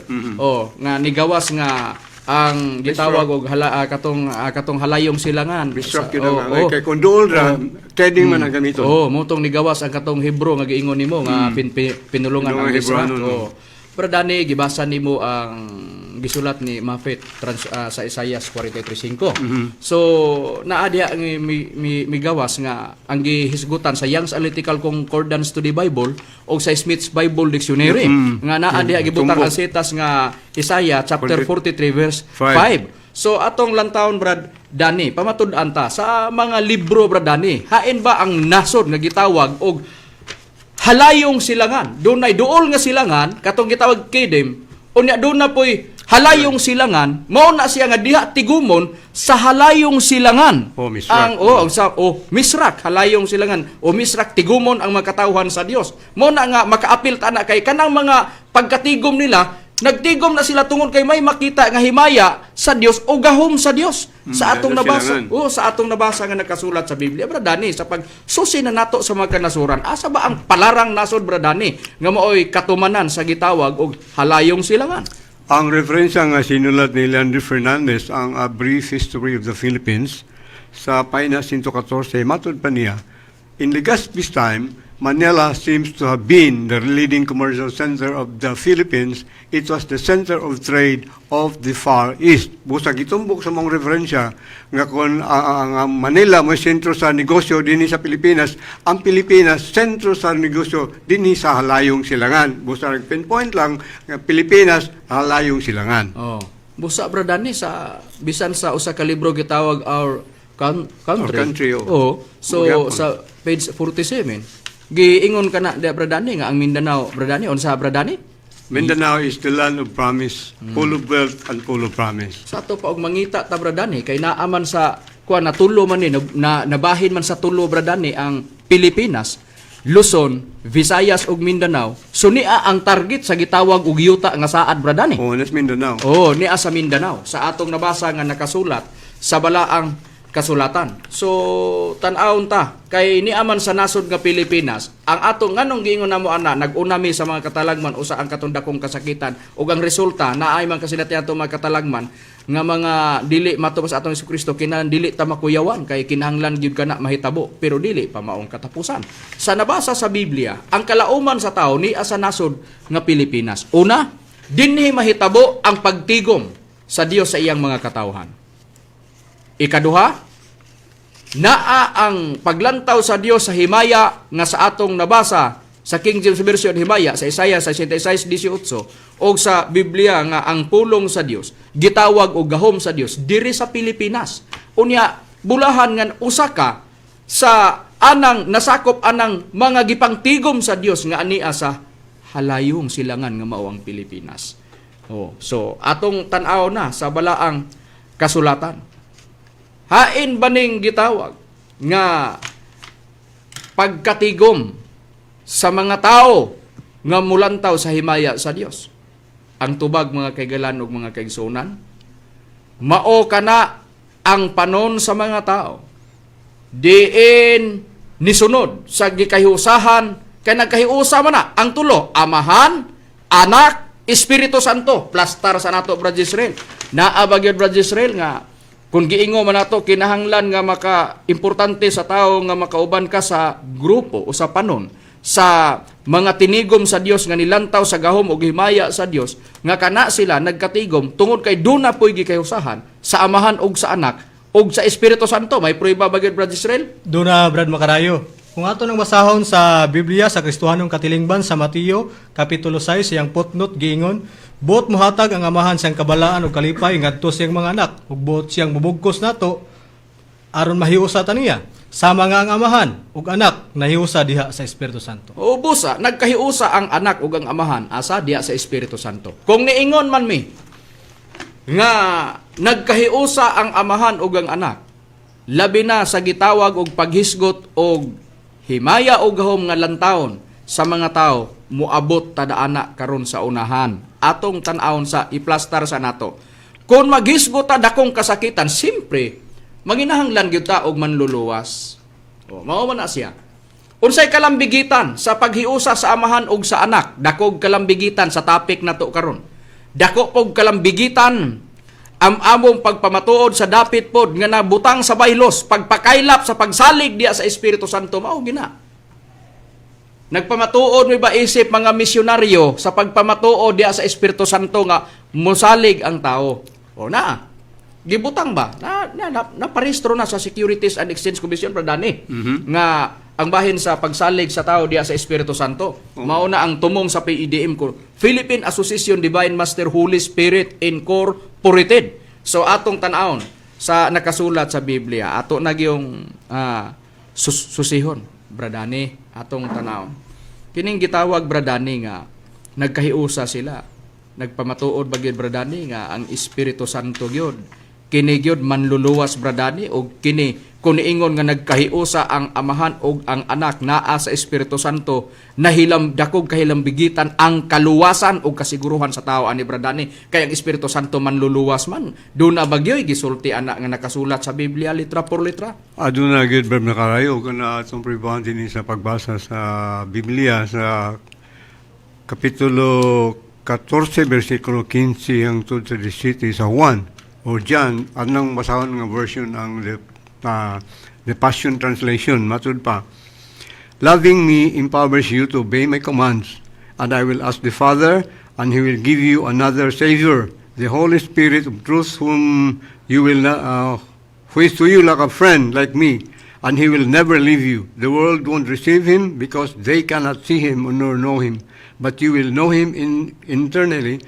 Nga nigawas nga ang gitawag og katong halayong silangan. Misrak yun kay kung duol ra keding man ang gamiton. Motong nigawas ang katong Hebrew nga giingon nimo nga pinulungan ang misrak. Bradani gibasa nimo ang gisulat ni Moffatt sa Isaiah 43:5. So naa diha migawas nga ang gihisgutan sa Young's Analytical Concordance to the Bible o sa Smith's Bible Dictionary nga naa diha gibutang ang setas nga Isaiah chapter 43 verse 5. So atong lantawon Brad Dani pamatud-an ta sa mga libro Brad Dani hain ba ang nasod nga gitawag og halayong silangan? Dunay duol nga silangan katong gitawag kedem unya doon na po'y halayong silangan, mao na siya nga diha tigumon sa halayong silangan. Misrak. Misrak, halayong silangan. Misrak, tigumon ang makatawhan sa Dios. Mao na nga makaapil ta na kay kanang mga pagkatigom nila Nagtigom na sila tungod kay may makita nga himaya sa Dios o gahom sa Dios. Sa atong Dahil nabasa, silangan. sa atong nabasa nga nakasulat sa Biblia, bradani, sa pagsusi na nato sa mga kanasuran, asa ba ang palarang nasod, bradani, nga maoy katumanan sa gitawag og halayong silangan? Ang referensya nga sinulat ni Leandro Fernandez, ang A Brief History of the Philippines, sa Pahina 114, matod pa niya, in Legazpi's time, Manila seems to have been the leading commercial center of the Philippines. It was the center of trade of the Far East. Busag itumbok sa mong referensya nga kung ang Manila mo sentro sa negosyo dinhi sa Pilipinas, ang Pilipinas sentro sa negosyo dinhi sa halayong silangan. Busag pinpoint lang nga Pilipinas halayong silangan. Oh. Busa bradani sa bisan sa usa ka libro gitawag Our Country. Our Country, oh. Oh. So Magyapon. sa page 47 giingon ka na di bradani nga ang Mindanao bradani unsa bradani? Mindanao is the land of promise, full of wealth and full of promise. Sa ato pa og mangita ta bradani kay naaman sa kuan natulo man ni nabahin man sa tulo bradani ang Pilipinas, Luzon, Visayas ug Mindanao. So niya ang target sa gitawag og yuta nga saad bradani. Oh, that's Mindanao. Oh, niya sa Mindanao. Sa atong nabasa nga nakasulat sa balaang kasulatan. So, tan-awon ta, kay niaman sa nasod nga Pilipinas, ang atong nganong giingon namo ana, nag-unami sa mga katalagman usa ang katundakong kasakitan ug ang resulta naay man kasilati ato mga katalagman nga mga dili matubos atong Jesucristo kinahanglan dili ta makuyawan kay kinahanglan gyud kana mahitabo pero dili pa maong katapusan. Sa nabasa sa Biblia, ang kalauman sa tao ni sa nasod nga Pilipinas. Una, dinhi mahitabo ang pagtigom sa Dios sa iyang mga katawhan. Ikaduha, naa ang paglantaw sa Dios sa himaya nga sa atong nabasa sa King James Version himaya sa Isaiah 66:18 o sa Biblia nga ang pulong sa Dios gitawag og gahom sa Dios diri sa Pilipinas. Unya bulahan nga usa ka sa anang nasakop anang mga gipangtigom sa Dios nga ania sa halayong silangan nga mao ang Pilipinas. Oh, so atong tan-aw na sa balaang kasulatan. Hain baning gitawag nga pagkatigom sa mga tao nga mulantaw sa himaya sa Dios. Ang tubag mga kaigalan ug mga kaigsunan, mao kana ang panon sa mga tao. Diin nisunod sa gikahiusahan kay nagkahiusa man na ang tulo, Amahan, Anak, Espiritu Santo, plastar sa nato Brad Israel. Naa ba gyud Brad Israel nga kung giingo man nato kinahanglan nga maka-importante sa tao nga makauban ka sa grupo o sa panon sa mga tinigom sa Dios nga nilantaw sa gahom o himaya sa Dios nga kana sila nagkatigom tungod kay duna poy gikahusahan sa Amahan ug sa Anak ug sa Espiritu Santo. May prueba ba gyud Brad Israel? Doon na Brad Macarayo. Kung ato nang basahon sa Biblia sa Kristohanong Katilingban sa Mateo kapitulo 6 siyang putnot giingon, buot mohatag ang amahan siyang kabalaan ug kalipay ngadto siyang mga anak ug buot siyang mubugkos nato aron mahiusa ta niya. Sama nga ang amahan ug anak nahiusa diha sa Espiritu Santo. O busa, nagkahiusa ang Anak ug ang Amahan asa diha sa Espiritu Santo. Kung niingon man mi nga nagkahiusa ang Amahan ug ang Anak, labi na sa gitawag og paghisgot og himaya og gahom nga lantawon sa mga tao muabot tadaana karon sa unahan. Atong tan-awon sa iplastar sa nato. Kung maghisgot ta dakong kasakitan, simpre manginahanglan gyud ta og manluluwas. O mao man na siya. Unsay kalambigitan sa paghiusa sa Amahan ug sa Anak? Dakog kalambigitan sa topic nato karon. Dako pog kalambigitan ang among pagpamatuod sa dapit pod nga nabutang sa baylos, pagpakaylap sa pagsalig diya sa Espiritu Santo mao gina. Nagpamatuod mi ba isip mga misyonaryo sa pagpamatuod diya sa Espiritu Santo nga mosalig ang tao? O na. Gibutang ba? Naparehistro na sa Securities and Exchange Commission pradani nga ang bahin sa pagsalig sa tao diya sa Espiritu Santo. Mao na ang tumong sa PEDM ko, Philippine Association Divine Master Holy Spirit Incorporated. So atong tan-awon sa nakasulat sa Biblia, ato na gyung susihon, bradani, atong tan-awon. Kining gitawag bradani nga nagkahiusa sila. Nagpamatuod bagid bradani nga ang Espiritu Santo gyud kini gyud manluluwas bradani o kini kung niingon nga nagkahiusa ang Amahan ug ang Anak naa sa Espiritu Santo, nahilam dakog kahilambigitan ang kaluwasan ug kasiguruhan sa tao ani Bradani. Kay ang Espiritu Santo manluluwas man, doon na bagyoy gisulti ana nga nakasulat sa Biblia litra por litra. Aduna gid Brad Makarayo kana atong pribahan din sa pagbasa sa Biblia sa kapitulo 14 versikulo 15 hangtod sa 17 sa Juan o John, anang basahon nga version ang the Passion Translation, matud pa, loving me empowers you to obey my commands, and I will ask the Father, and He will give you another Savior, the Holy Spirit of truth, who is to you like a friend, like me, and He will never leave you. The world won't receive Him because they cannot see Him nor know Him, but you will know Him internally,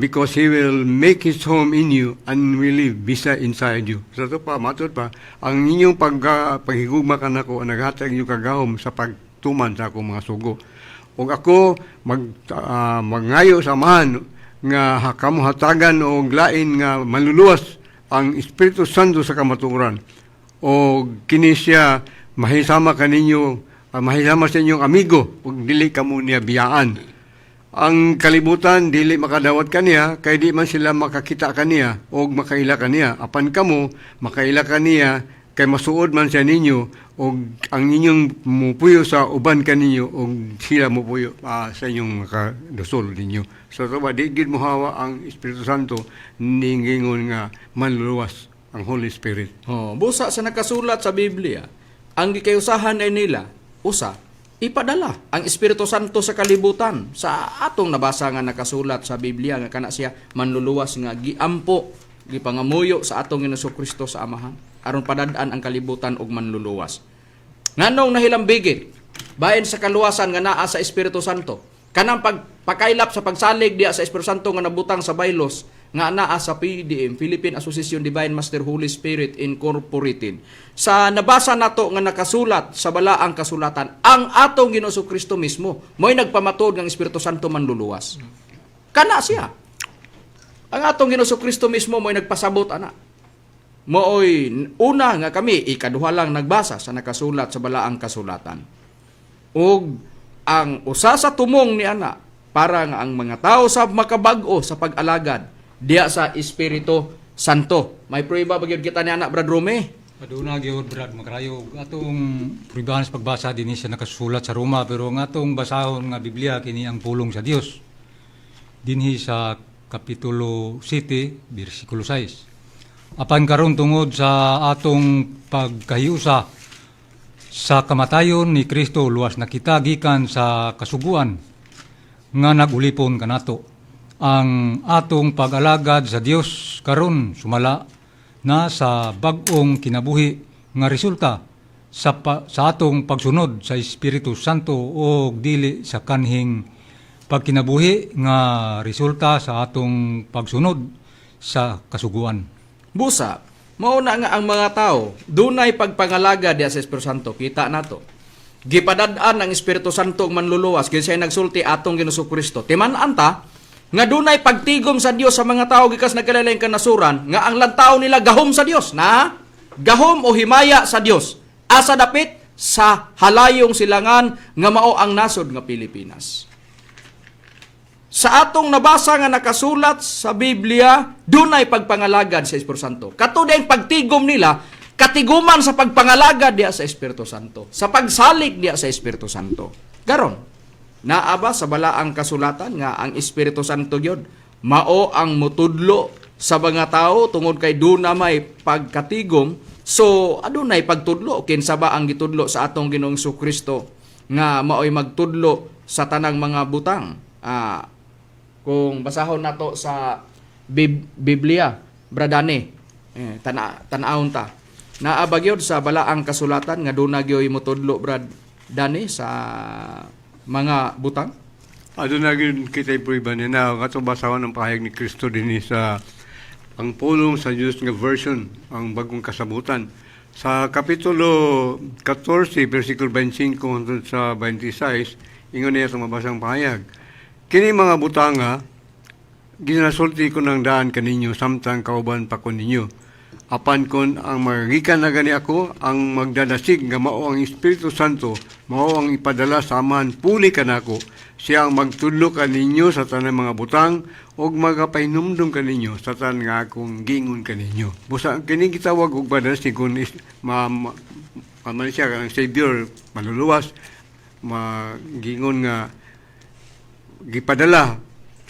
because He will make His home in you and will live inside you. So ito pa, matod pa, ang inyong paghigugma ka na ko, naghatag inyong kagahom sa pagtuman sa akong mga sugo. O ako, magngayo sa amahan, nga kamuhatagan o lain nga manluluwas ang Espiritu Santo sa kamaturan. O kini siya, mahisama ka ninyo, mahisama sa inyong amigo, ug dili ka mo niya biyaan. Ang kalibutan dili makadawat kaniya kay di man sila makakita kaniya o makaila kaniya. Apan kamo makaila kaniya kay masuod man sa ninyo o ang inyong mupuyo sa uban kaninyo o sila mupuyo sa inyong makadusol ninyo. So ba di gid mohawa ang Espiritu Santo ningingon nga manluluwas ang Holy Spirit. Busa sa nakasulat sa Biblia, ang gikayusahan ay nila usa ipadala ang Espiritu Santo sa kalibutan. Sa atong nabasa nga nakasulat sa Biblia nga kana siya manluluwas nga giampo gipangamuyo sa atong Ginoong Kristo sa Amahan aron padad-an ang kalibutan og manluluwas. Nganong nahilambigit bahin sa kaluwasan nga naa sa Espiritu Santo, kanang pagpakailap sa pagsalig diya sa Espiritu Santo nga nabutang sa baylos nga naa sa PDM, Philippine Association Divine Master Holy Spirit Incorporated. Sa nabasa nato nga nakasulat sa balaang kasulatan, ang atong Ginoong Kristo mismo mo'y nagpamatod ng Espiritu Santo manluluwas. Kana siya. Ang atong Ginoong Kristo mismo mo'y nagpasabot ana. Mo'y una nga kami ikaduha lang nagbasa sa nakasulat sa balaang kasulatan. Ug ang usa sa tumong ni ana para nga ang mga tao sa makabag-o sa pag-alagad diya sa Espiritu Santo. May prueba bagyod kita ni anak Brad Rome. Aduna gyud Brad Makarayo, atong pribahan sa pagbasa dinhi siya nakasulat sa Roma, pero ang atong basahon nga Biblia kini ang pulong sa Dios. Dinhi sa kapitulo 7 bersikulo 6. Apan karon tungod sa atong pagkahiusa sa kamatayon ni Kristo, luwas na kita gikan sa kasuguan nga nagulipon kanato. Ang atong pag-alagad sa Dios karon sumala na sa bag-ong kinabuhi nga resulta sa atong pagsunod sa Espiritu Santo o dili sa kanhing pagkinabuhi nga resulta sa atong pagsunod sa kasuguan. Busa, mauna nga ang mga tao dunay pagpangalaga diya sa Espiritu Santo. Kita nato. Gipadad-an ang Espiritu Santo manluluwas kay siya nagsulti atong Ginoong Kristo. Timan-an ta nga dunay pagtigom sa Dios sa mga tao gikas nagkalain kanasuran nga ang lantaw nila gahom sa Dios, na gahom o himaya sa Dios asa dapit sa halayong silangan nga mao ang nasod nga Pilipinas. Sa atong nabasa nga nakasulat sa Biblia, dunay pagpangalagad sa Espiritu Santo. Katudeng pagtigom nila, katiguman sa pagpangalagad diya sa Espiritu Santo, sa pagsalig diya sa Espiritu Santo. Garon, naaba sa balaang kasulatan nga ang Espiritu Santo gyud mao ang mutudlo sa mga tao tungod kay duna may pagkatigom. So adunay pagtudlo kinsa ba ang gitudlo sa atong Ginoong Kristo nga maoy magtudlo sa tanang mga butang. Kung basahon nato sa Biblia, Bradane, tan-awon ta. Naaba gyud sa balaang kasulatan nga duna gyoy mutudlo Bradane sa mga butang. Aduna gid kita prueba ni na kato basawan ng pahayag ni Kristo dinhi sa ang pulong sa Diyos nga version, ang bagong kasabutan. Sa kapitulo 14 versikulo 25 hangtod sa 26, ingon niya sa mabasang pahayag. Kini mga butanga, ginasulti ko ng daan kaninyo samtang kauban pa ko ninyo. apan kon ang magikan na gani ako, ang magdadasig nga mao ang Espiritu Santo, mao ang ipadala sa amahan puli kanako, siya ang magtudlo kaninyo sa tanang mga butang, og magapahinumdum kaninyo sa tanang nga akong gingon kaninyo. Busa kini gitawag og padasig kun siya ang Savior maluluwas, magingon nga gipadala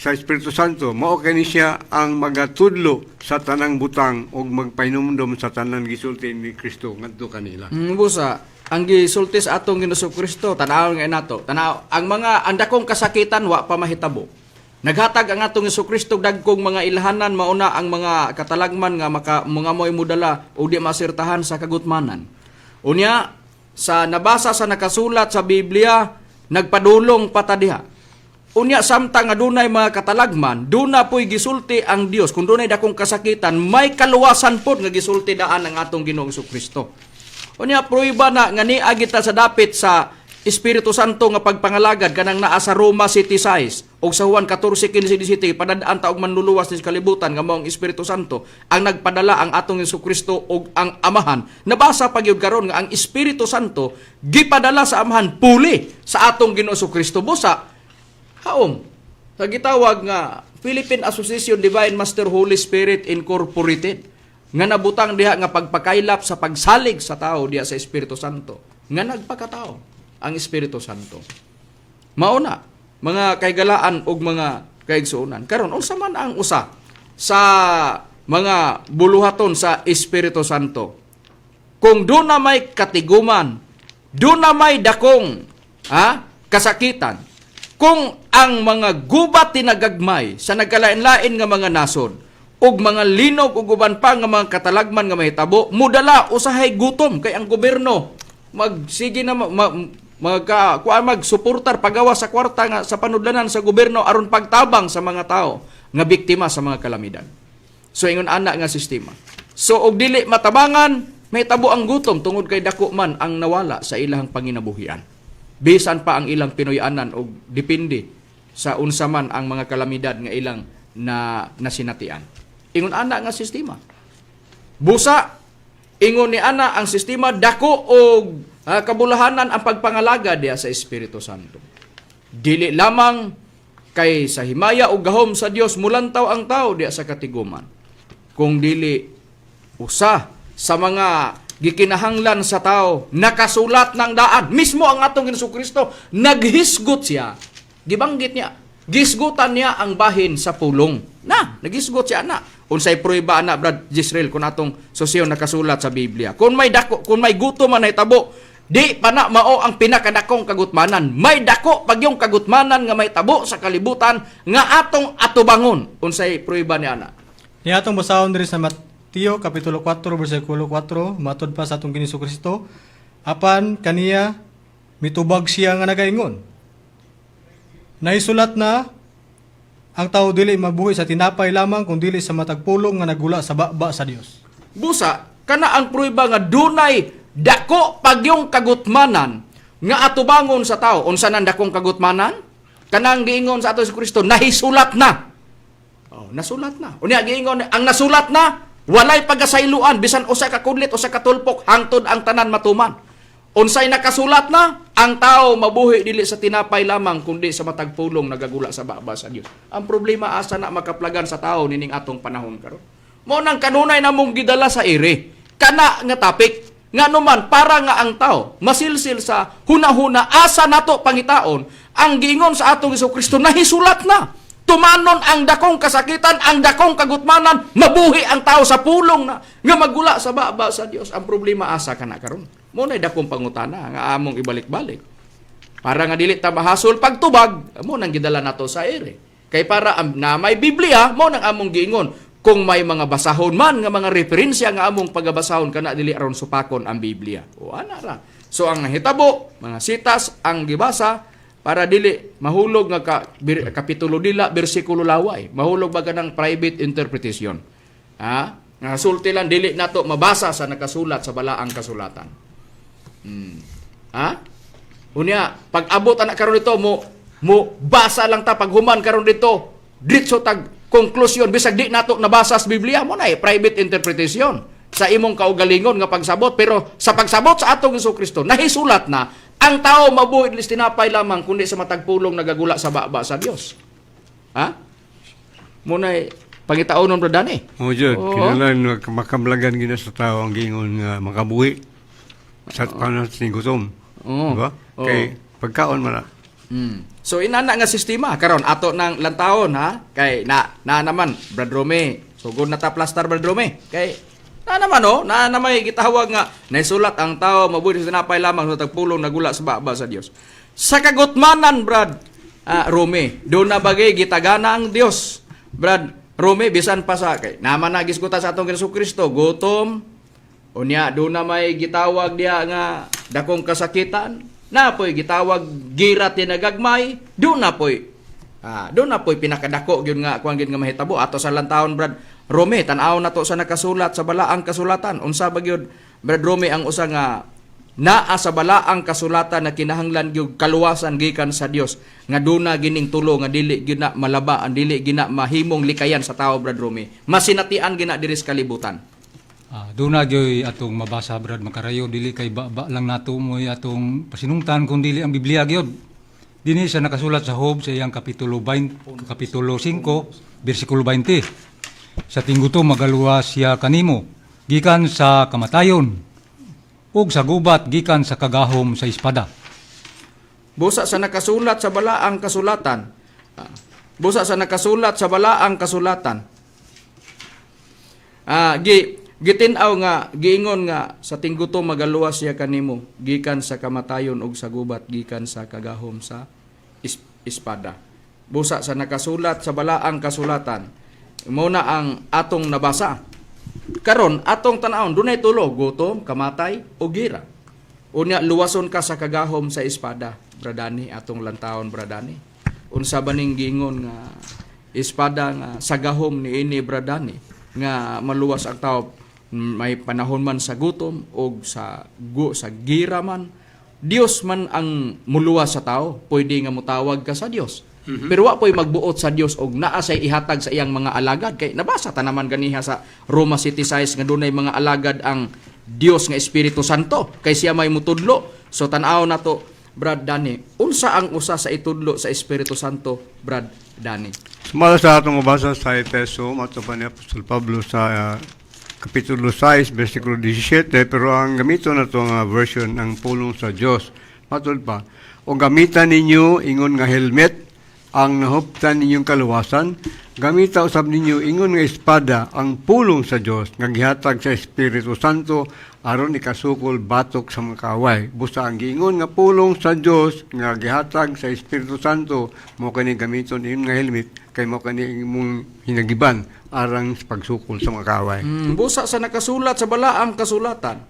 sa Espiritu Santo, mao kani siya ang magatudlo sa tanang butang ug magpahinumdom sa tanang gisulti ni Kristo ngadto kanila. Busa, ang gisulti sa atong Ginoong Kristo, tanaw nga nato. Tanaw, ang dakong kasakitan wa pa mahitabo. Naghatag ang atong Ginoong Kristo dagkong mga ilhanan, mauna ang mga katalagman nga mga moy mudala o di masirtahan sa kagutmanan. Unya, sa nabasa sa nakasulat sa Biblia, nagpadulong patadiha. Unya samtang nga dunay mga katalagman, duna po'y gisulti ang Dios. Kung dunay dakong kasakitan, may kaluwasan po nga gisulti daan ang atong Ginoong Kristo. Unya pruiba na nga niagita sa dapit sa Espiritu Santo nga pagpangalagad kanang naa sa Roma City 6 og sa Juan 14:15 padadaan ta og manluluwas ni kalibutan nga mao ang Espiritu Santo ang nagpadala ang atong Hesus Kristo og ang Amahan. Nabasa pa gyud karon nga ang Espiritu Santo gipadala sa Amahan puli sa atong Ginoong Kristo. Busa haom, sa gitawag nga Philippine Association Divine Master Holy Spirit Incorporated, nga nabutang diha nga pagpakaylap sa pagsalig sa tao diha sa Espiritu Santo, nga nagpakatao ang Espiritu Santo. Mauna, mga kaygalaan og mga kaigsuonan. Karon unsa man ang usa sa mga buluhaton sa Espiritu Santo? Kung doon na may katiguman, doon na may dakong kasakitan, kung ang mga gubat tinagagmay sa nagkalain-lain nga mga nasod ug mga linog ug uban pa nga mga katalagman nga mahitabo, mudala usahay gutom kay ang gobyerno magsige na magsuportar pagawa sa kwarta nga sa panudlanan sa gobyerno aron pagtabang sa mga tao nga biktima sa mga kalamidad. So ingon ana nga sistema. So og dili matabangan, mahitabo ang gutom tungod kay dako man ang nawala sa ilang panginabuhian. Bisan pa ang ilang Pinoyanan o depende sa unsa man ang mga kalamidad nga ilang nasinatian. Ingon ana nga sistema. Busa, ingon ni ana ang sistema dako og kabulahanan ang pagpangalaga diya sa Espiritu Santo. Dili lamang kay sa himaya o gahom sa Dios mulantaw ang tao diya sa katiguman. Kung dili usa sa mga gikinahanglan sa tao, nakasulat ng daan. Mismo ang atong Ginoong Kristo, naghisgot siya. Gibanggit niya, gisgutan niya ang bahin sa pulong. Naghisgot siya na. Unsay prueba na, Brad Jisrael, kung atong sosyo nakasulat sa Biblia. Kung may gutom man ay tabo, di pa na mao ang pinakadakong kagutmanan. May dako pag yung kagutmanan nga may tabo sa kalibutan nga atong atubangon. Unsay prueba niya na. Ni atong basahon diri sa Mateo kapitulo 4 bersikulo 4 matod pa sa atong Ginoong Kristo, apan kaniya mitubag siya nga nagaingon. Naisulat na ang tao dili mabuhi sa tinapay lamang kung dili sa matag pulong nga nagula sa baba sa Dios. Busa, kana ang prueba nga dunay dako pagyong kagutmanan nga atubangon sa tao. Unsa nang dakong kagutmanan? Kanang giingon sa ato si Kristo, nahisulat na. Nasulat na. Unya giingon, ang nasulat na, walay pagasayloan, bisan usa ka kudlit, usa ka tulpok, hangtod ang tanan matuman. Unsay nakasulat na, ang tao mabuhi dili sa tinapay lamang, kundi sa matag pulong nagagula sa baba sa Dios. Ang problema asa na makaplagan sa tao nining atong panahon karon. Mo nang kanunay namong gidala sa ere. Kana nga topic nga naman para nga ang tao masilsil sa hunahuna asa nato pangitaon ang giingon sa atong Kristo nahisulat na. Tumanon ang dakong kasakitan, ang dakong kagutmanan, mabuhi ang tao sa pulong na nga magula sa baba sa Dios. Ang problema asa kana karon. Mo nay dakong pangutana nga among ibalik-balik. Para nga dili ta mahasol pagtubag, mo nang gidala nato sa ere. Kay para na may Biblia, mo nang among giingon kung may mga basahon man nga mga referensya nga among pagabasahon kana dili aron supakon ang Biblia. O ana ra. So ang nahitabo, mga sitas ang gibasa para dili mahulog nga kapitulo dila bersikulo laway. Mahulog ba kanang private interpretation. Nga sulti lang dili nato mabasa sa nakasulat sa balaang kasulatan. Unya pag abot anak karon dito mo basa lang ta pag human karon dito diretso tag konklusyon bisag di nato nabasa sa Biblia mo na private interpretation. sa imong kaugalingon nga pagsabot, pero sa pagsabot sa atong Jesucristo nahisulat na ang tao mabuhi lis tinapay lamang kundi sa matag pulong nagagula sa baba sa Dios. Ha? Muna'y pangitaonon bro Dani. O Jud, Oo. kinahanglan makamlagan gina sa tao ang gingon nga makabuhi sa panon sa gutom. Oo. Diba? Oo. Kay pagkaon man na. So inana nga sistema karon ato ng lantawon ha kay na naman Brad Rome. Sugod na ta plaster Brad Rome. Kay na naman na may gitawag nga naisulat ang tao mabuhi sa tinapay lamang sa tagpulong nagula sa baba sa Dios. Sa kagutmanan Brad Rome, do na bagay gitagana ang Dios. Brad Rome bisan pa sa kay naman nagisguta sa atong Jesucristo gutom unya do na may gitawag diya nga dakong kasakitan na po'y gitawag gira tinagagmay do na po'y pinakadako gyud nga kuan gyud nga mahitabo ato sa lantawon Brad Rome tan-aw na to sa nakasulat sa balaang kasulatan unsa ba gyud Brad Rome ang usa nga naa sa balaang kasulatan na kinahanglan gyud kaluwasan gikan sa Dios nga duna gining tulo nga dili gyud na malaba ang dili gina mahimong likayan sa tao Brad Rome masinatian gina diri sa kalibutan. Doon na gyoy atong mabasa Brad Makarayo dili kay ba lang nato mo'y atong pasinungtan kung dili ang Biblia gyud. Dinhi sa nakasulat sa Job sa iyang kapitulo 5 bersikulo 20. Sa tingguto magaluwas siya kanimo gikan sa kamatayon ug sa gubat gikan sa kagahom sa espada. Busa sa nakasulat sa balaang kasulatan. Busa sa nakasulat sa balaang kasulatan. Gitinaw nga giingon nga sa tingguto magaluwas siya kanimo gikan sa kamatayon ug sa gubat gikan sa kagahom sa espada. Busa sa nakasulat sa balaang kasulatan. Mo na ang atong nabasa. Karon atong tan-awon dunay tulo gutom, kamatay ug gira. Unya luwason ka sa kagahom sa espada, bradani atong lantawon bradani. Unsa baning giingon nga espada nga sa gahom ni ini bradani nga maluwas ang tao may panahon man sa gutom o sa gira man. Dios man ang muluwas sa tao, pwede nga mutawag ka sa Dios. Pero wa po'y magbuot sa Dios og naa say ihatag sa iyang mga alagad kay nabasa ta naman ganiha sa Roma City 6 nga dunay mga alagad ang Dios nga Espiritu Santo kay siya may mutudlo. So tan-aw na to Brad Dani, unsa ang usa sa itudlo sa Espiritu Santo Brad Dani? Sumala sa atong mabasa sa Efeso, mato pa ni Apostol Pablo sa Kapitulo 6, versikulo 17, pero ang gamiton na itong version ng pulong sa Diyos. Matod pa, o gamitan ninyo ingon nga helmet, ang nahuptan ninyong kaluwasan, gamita usab ninyo ingon nga espada, ang pulong sa Diyos, nga gihatag sa Espiritu Santo, aron ikasukol batok sa mga kaaway. Busa ang giingon nga pulong sa Diyos, nga gihatag sa Espiritu Santo, mo kani gamiton ingon nga helmet, kay mo kani imong hinagiban, arang pagsukol sa mga kaaway. Busa sa nakasulat sa balaang kasulatan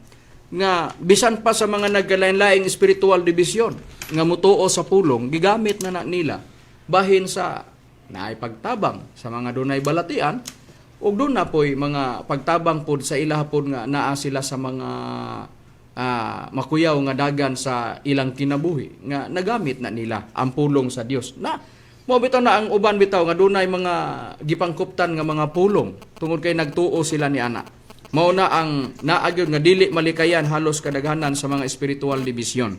nga bisan pa sa mga nagkalain-laing spiritual division nga mutuo sa pulong gigamit na nila bahin sa naay pagtabang sa mga dunay balatian ug doon na po'y mga pagtabang pod sa ilaha pod nga naa sila sa mga makuyaw nga dagan sa ilang kinabuhi nga nagamit na nila ang pulong sa Dios na mo bitaw na ang uban bitaw nga dunay mga gipangkuptan nga mga pulong tungod kay nagtuo sila ni ana. Mao na ang naagyon nga dili malikayan halos kadaghanan sa mga spiritual division.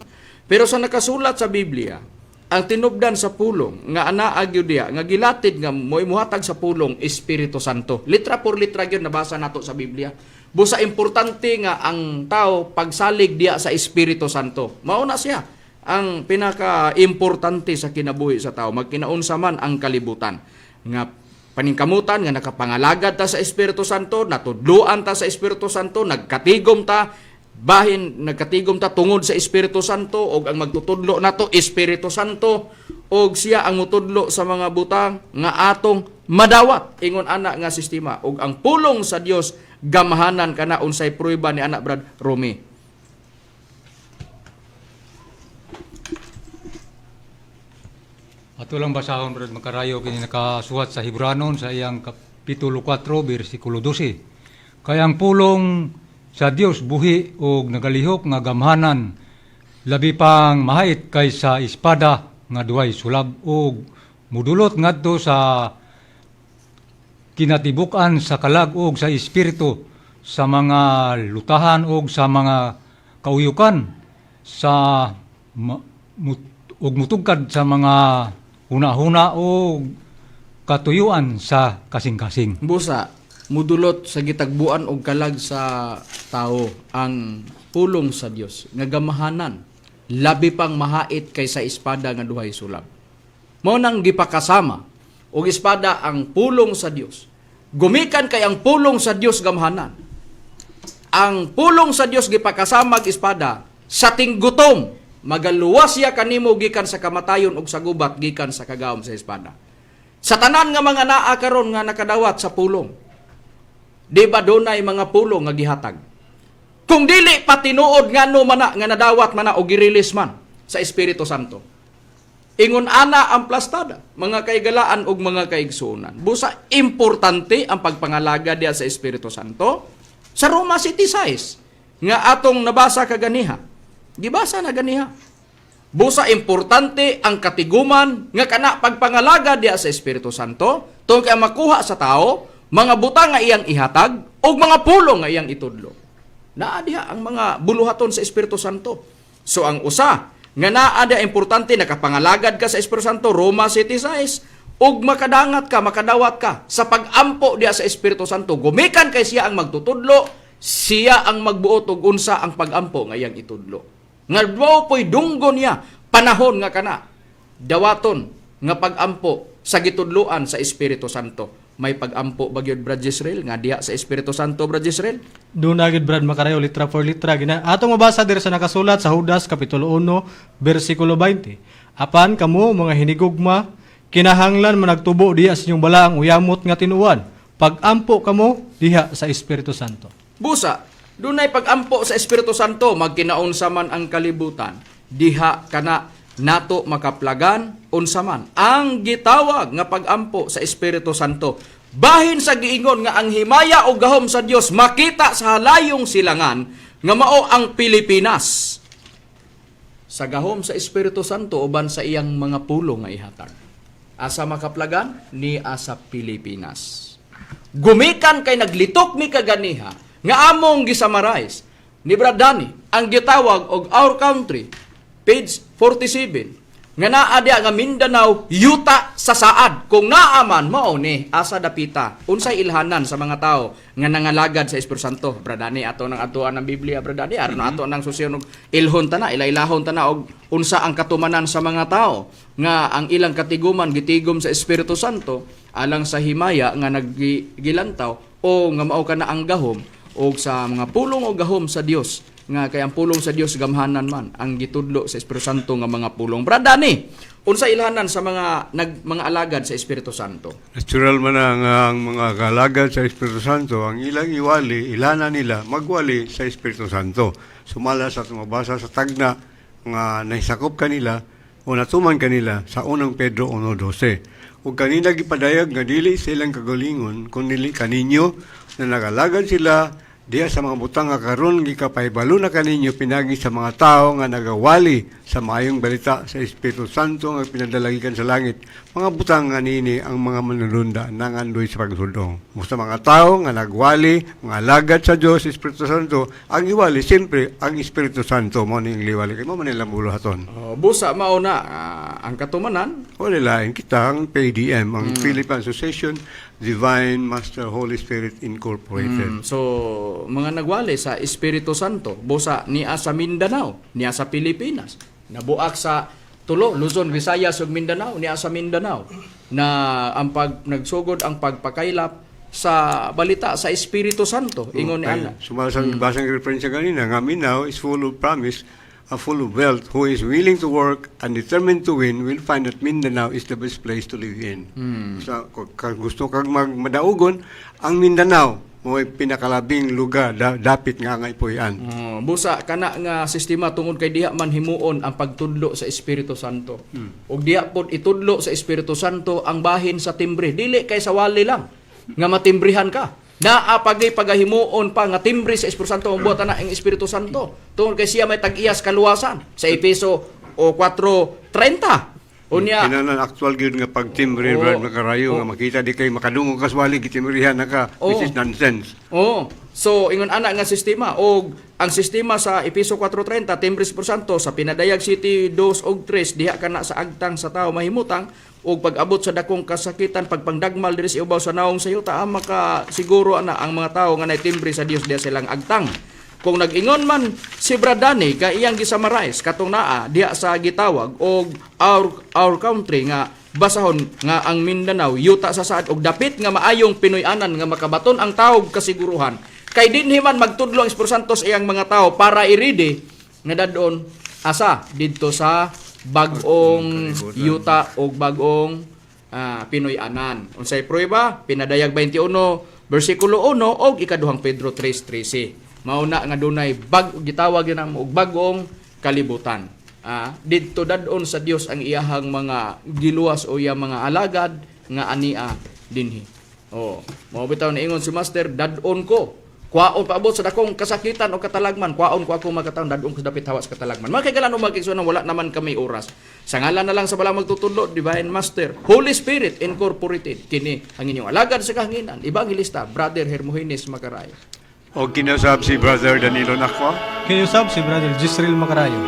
Pero sa nakasulat sa Biblia, ang tinubdan sa pulong nga anaagyo diya nga gilatid nga mo'y muhatag sa pulong Espiritu Santo. Litra por litra gyud nabasa nato sa Biblia. Busa importante nga ang tao pagsalig diya sa Espiritu Santo. Mao na siya ang pinaka-importante sa kinabuhi sa tao, magkinaunsa man ang kalibutan. Nga paningkamutan, nga nakapangalagad ta sa Espiritu Santo, natudluan ta sa Espiritu Santo, nagkatigom ta tungod sa Espiritu Santo, o ang magtutudlo nato Espiritu Santo, o siya ang mutudlo sa mga butang, nga atong madawat, ingon ana nga sistema, o ang pulong sa Dios gamahanan kana unsay prueba ni anak Brad Romy. Ato lang basahon Brad Makarayo kini nakasuwat sa Hebranon sa iyang kapitulo 4 bersikulo 12. Kaya ang pulong sa Dios buhi og nagalihok nga gamhanan labi pang mahait kaysa espada nga duay sulab og mudulot ngadto sa kinatibuk-an sa kalag og sa espiritu sa mga lutahan o sa mga kauyukan sa ug mutugkad sa mga huna-huna o katuyuan sa kasing-kasing. Busa, mudulot sa gitagbuan og kalag sa tao ang pulong sa Dios nga gamahanan labi pang mahait kaysa espada nga duhay sulab. Mao nang gipakasama og espada ang pulong sa Dios. Gumikan kay ang pulong sa Dios gamahanan. Ang pulong sa Dios gipakasama og espada sa tinggutom magaluwas siya kanimo gikan sa kamatayon ug sa gubat gikan sa kagawom sa espada. Sa tanan nga mga naa karon nga nakadawat sa pulong, di ba dunay mga pulong nga gihatag? Kung dili pa tinuod nga no mana nga nadawat mana o girilis man sa Espiritu Santo. Ingon ana ang plastada, mga kaigalaan ug mga kaigsuonan. Busa importante ang pagpangalaga diya sa Espiritu Santo. Sa Roma City 6 nga atong nabasa kaganiha. Gibasa na ganiha. Busa importante ang katiguman nga kana pagpangalaga diya sa Espiritu Santo tungod kay makuha sa tao mga butang nga iyang ihatag ug mga pulong nga iyang itudlo. Naa diha ang mga buluhaton sa Espiritu Santo. So ang usa nga naa diha importante nakapangalagad ka sa Espiritu Santo, Roma City 6, ug makadangat ka, makadawat ka sa pag-ampo diha sa Espiritu Santo. Gumikan kay siya ang magtutudlo, siya ang magbuot og unsa ang pag-ampo nga iyang itudlo. Nga mao po'y dunggon niya panahon nga kana dawaton nga pag-ampo sa gitudloan sa Espiritu Santo. May pag-ampo ba gyud Brad Jezreel nga diha sa Espiritu Santo, Brad Jezreel? Doon na gid Brad makarayo litra for litra gina. Atong mabasa diri sa nakasulat sa Judas kapitulo 1 bersikulo 20. Apan kamo mga hinigugma kinahanglan managtubo diha sa inyong balaang uyamot nga tinuan. Pag-ampo kamo diha sa Espiritu Santo. Busa, dunay pag-ampo sa Espiritu Santo magkinaunsa man ang kalibutan. Diha kana nato makaplagan unsaman ang gitawag nga pag-ampo sa Espiritu Santo. Bahin sa giingon nga ang himaya o gahom sa Dios makita sa halayong silangan nga mao ang Pilipinas. Sa gahom sa Espiritu Santo uban sa iyang mga pulong nga ihatag. Asa makaplagan ni asa Pilipinas. Gumikan kay naglitok mi kaganiha nga among gisamarais ni Brad Danny ang gitawag og Our Country page 47 nga naa diha nga Mindanao yuta sa saad kung naaman mao ni asa dapita unsay ilhanan sa mga tao nga nangalagad sa Espiritu Santo. Brad Danny ato nang atuan ng Biblia, Brad Danny aron ato nang susiyon og ilhon ta na ilailahon ta na og unsa ang katumanan sa mga tao nga ang ilang katiguman gitigom sa Espiritu Santo alang sa himaya nga naggilantaw o nga mao kana ang gahom o sa mga pulong o gahom sa Dios nga kay ang pulong sa Dios gamhanan man ang gitudlo sa Espiritu Santo nga mga pulong. Brad Danny, unsa ilhanan sa mga alagad sa Espiritu Santo? Natural man ang mga kalagad sa Espiritu Santo, ang ilang iwali, ilana nila, magwali sa Espiritu Santo. Sumala sa tumabasa sa tagna, nga nahisakop kanila, o natuman kanila sa unang Pedro 1:12. Ug kanila gipadayag nga dili silang kagalingon, kundi kaninyo na nagalagad sila diya sa mga butang nga karon gikapaybalo na kaninyo pinagi sa mga tao nga nagawali sa maayong balita sa Espiritu Santo nga pinadalagikan sa langit. Mga butang nga nini ang mga manulunda nangandoy sa pagsuldong. Sa mga tao nga nagwali, mga lagad sa Dios, Espiritu Santo, ang iwali siyempre ang Espiritu Santo mo ning liwali kay mo man nila buluhaton. Busa mao na ang katumanan O nila kita ang PDM, ang Philippine Association Divine Master Holy Spirit Incorporated. So, mga nagwali sa Espiritu Santo, busa niya sa Mindanao, niya sa Pilipinas, nabuak sa tulo, Luzon, Visayas ug Mindanao, niya sa Mindanao, na ang nagsugod ang pagpakaylap sa balita sa Espiritu Santo, ingon ni Allah. Sumasang basang reference kanina, nga Mindanao is full of promise, full of wealth, who is willing to work and determined to win will find that Mindanao is the best place to live in. So, kung gusto kang madaugon, ang Mindanao mo pinakalabing lugar dapit nga nga ipuyan. Busa kana nga sistema tungod kay diha man himuon ang pagtudlo sa Espiritu Santo. Ug diha pod itudlo sa Espiritu Santo ang bahin sa timbre, dili kay sa wali lang nga matimbrihan ka. Naa pagahimuon pa nga timbre sa Espiritu Santo ang buhat na ang Espiritu Santo. Tungod kay siya may tag-iyas kaluwasan sa Efeso 4:30. Unya, Kinanan actual gyud nga pagtimbre Brad Makarayo nga makita di kay makadungog kaswali gitimrihan naka which is nonsense. oh, so ingon ana nga sistema og ang sistema sa Episo 4:30 timbres por santo sa pinadayag City 2 og 3 diha kana sa agtang sa tao mahimutang og pag-abot sa dakong kasakitan pagpangdagmal diri sa ibabaw sa naong sayuta maka siguro ana ang mga tao nga timbre sa Dios diha silang agtang. Kung nag-ingon man si Bradani ka iyang gisummarize katong naa diha sa gitawag og our country nga basahon nga ang Mindanao yuta sa saad og dapit nga maayong Pinoy-anan nga makabaton ang tawag kasiguruhan kay dinhi man magtudlo ang Espiritu Santo sa iyang mga tao para iridi nga dadon asa didto sa bag-ong yuta og bag-ong Pinoy-anan. Unsay prueba? Pinadayag 21 bersikulo 1 og ikaduhang Pedro 3:13. Mauna nga dunay gitawag yun ang bagong kalibutan. Didto dadon sa Dios ang iyahang mga giluwas o iyang mga alagad nga ania dinhi. Oh, mao bitaw na ingon si Master, dadon ko. Kwaon paabot sa dakong kasakitan o katalagman, kwaon ko ako magkataon dadon ko sa dapit hawas katalagman. Makikailan o magigsunan wala naman kami oras. Sa ngalan na lang sa balang magtutudlo, Divine Master, Holy Spirit Incorporated. Kini ang inyong alagad sa kahanginan. Evangelista, Brother Hermogenes Macarayo. O kinasab si Brother Danilo Nakwa. Kayusab si Brother Jisrael Macarayo.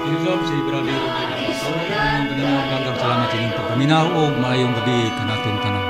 Ilusab si Brother Romero Ramacamus. Ang ganang salamat sa inyong pagpaminaw o maayong gabi kanatong tanan.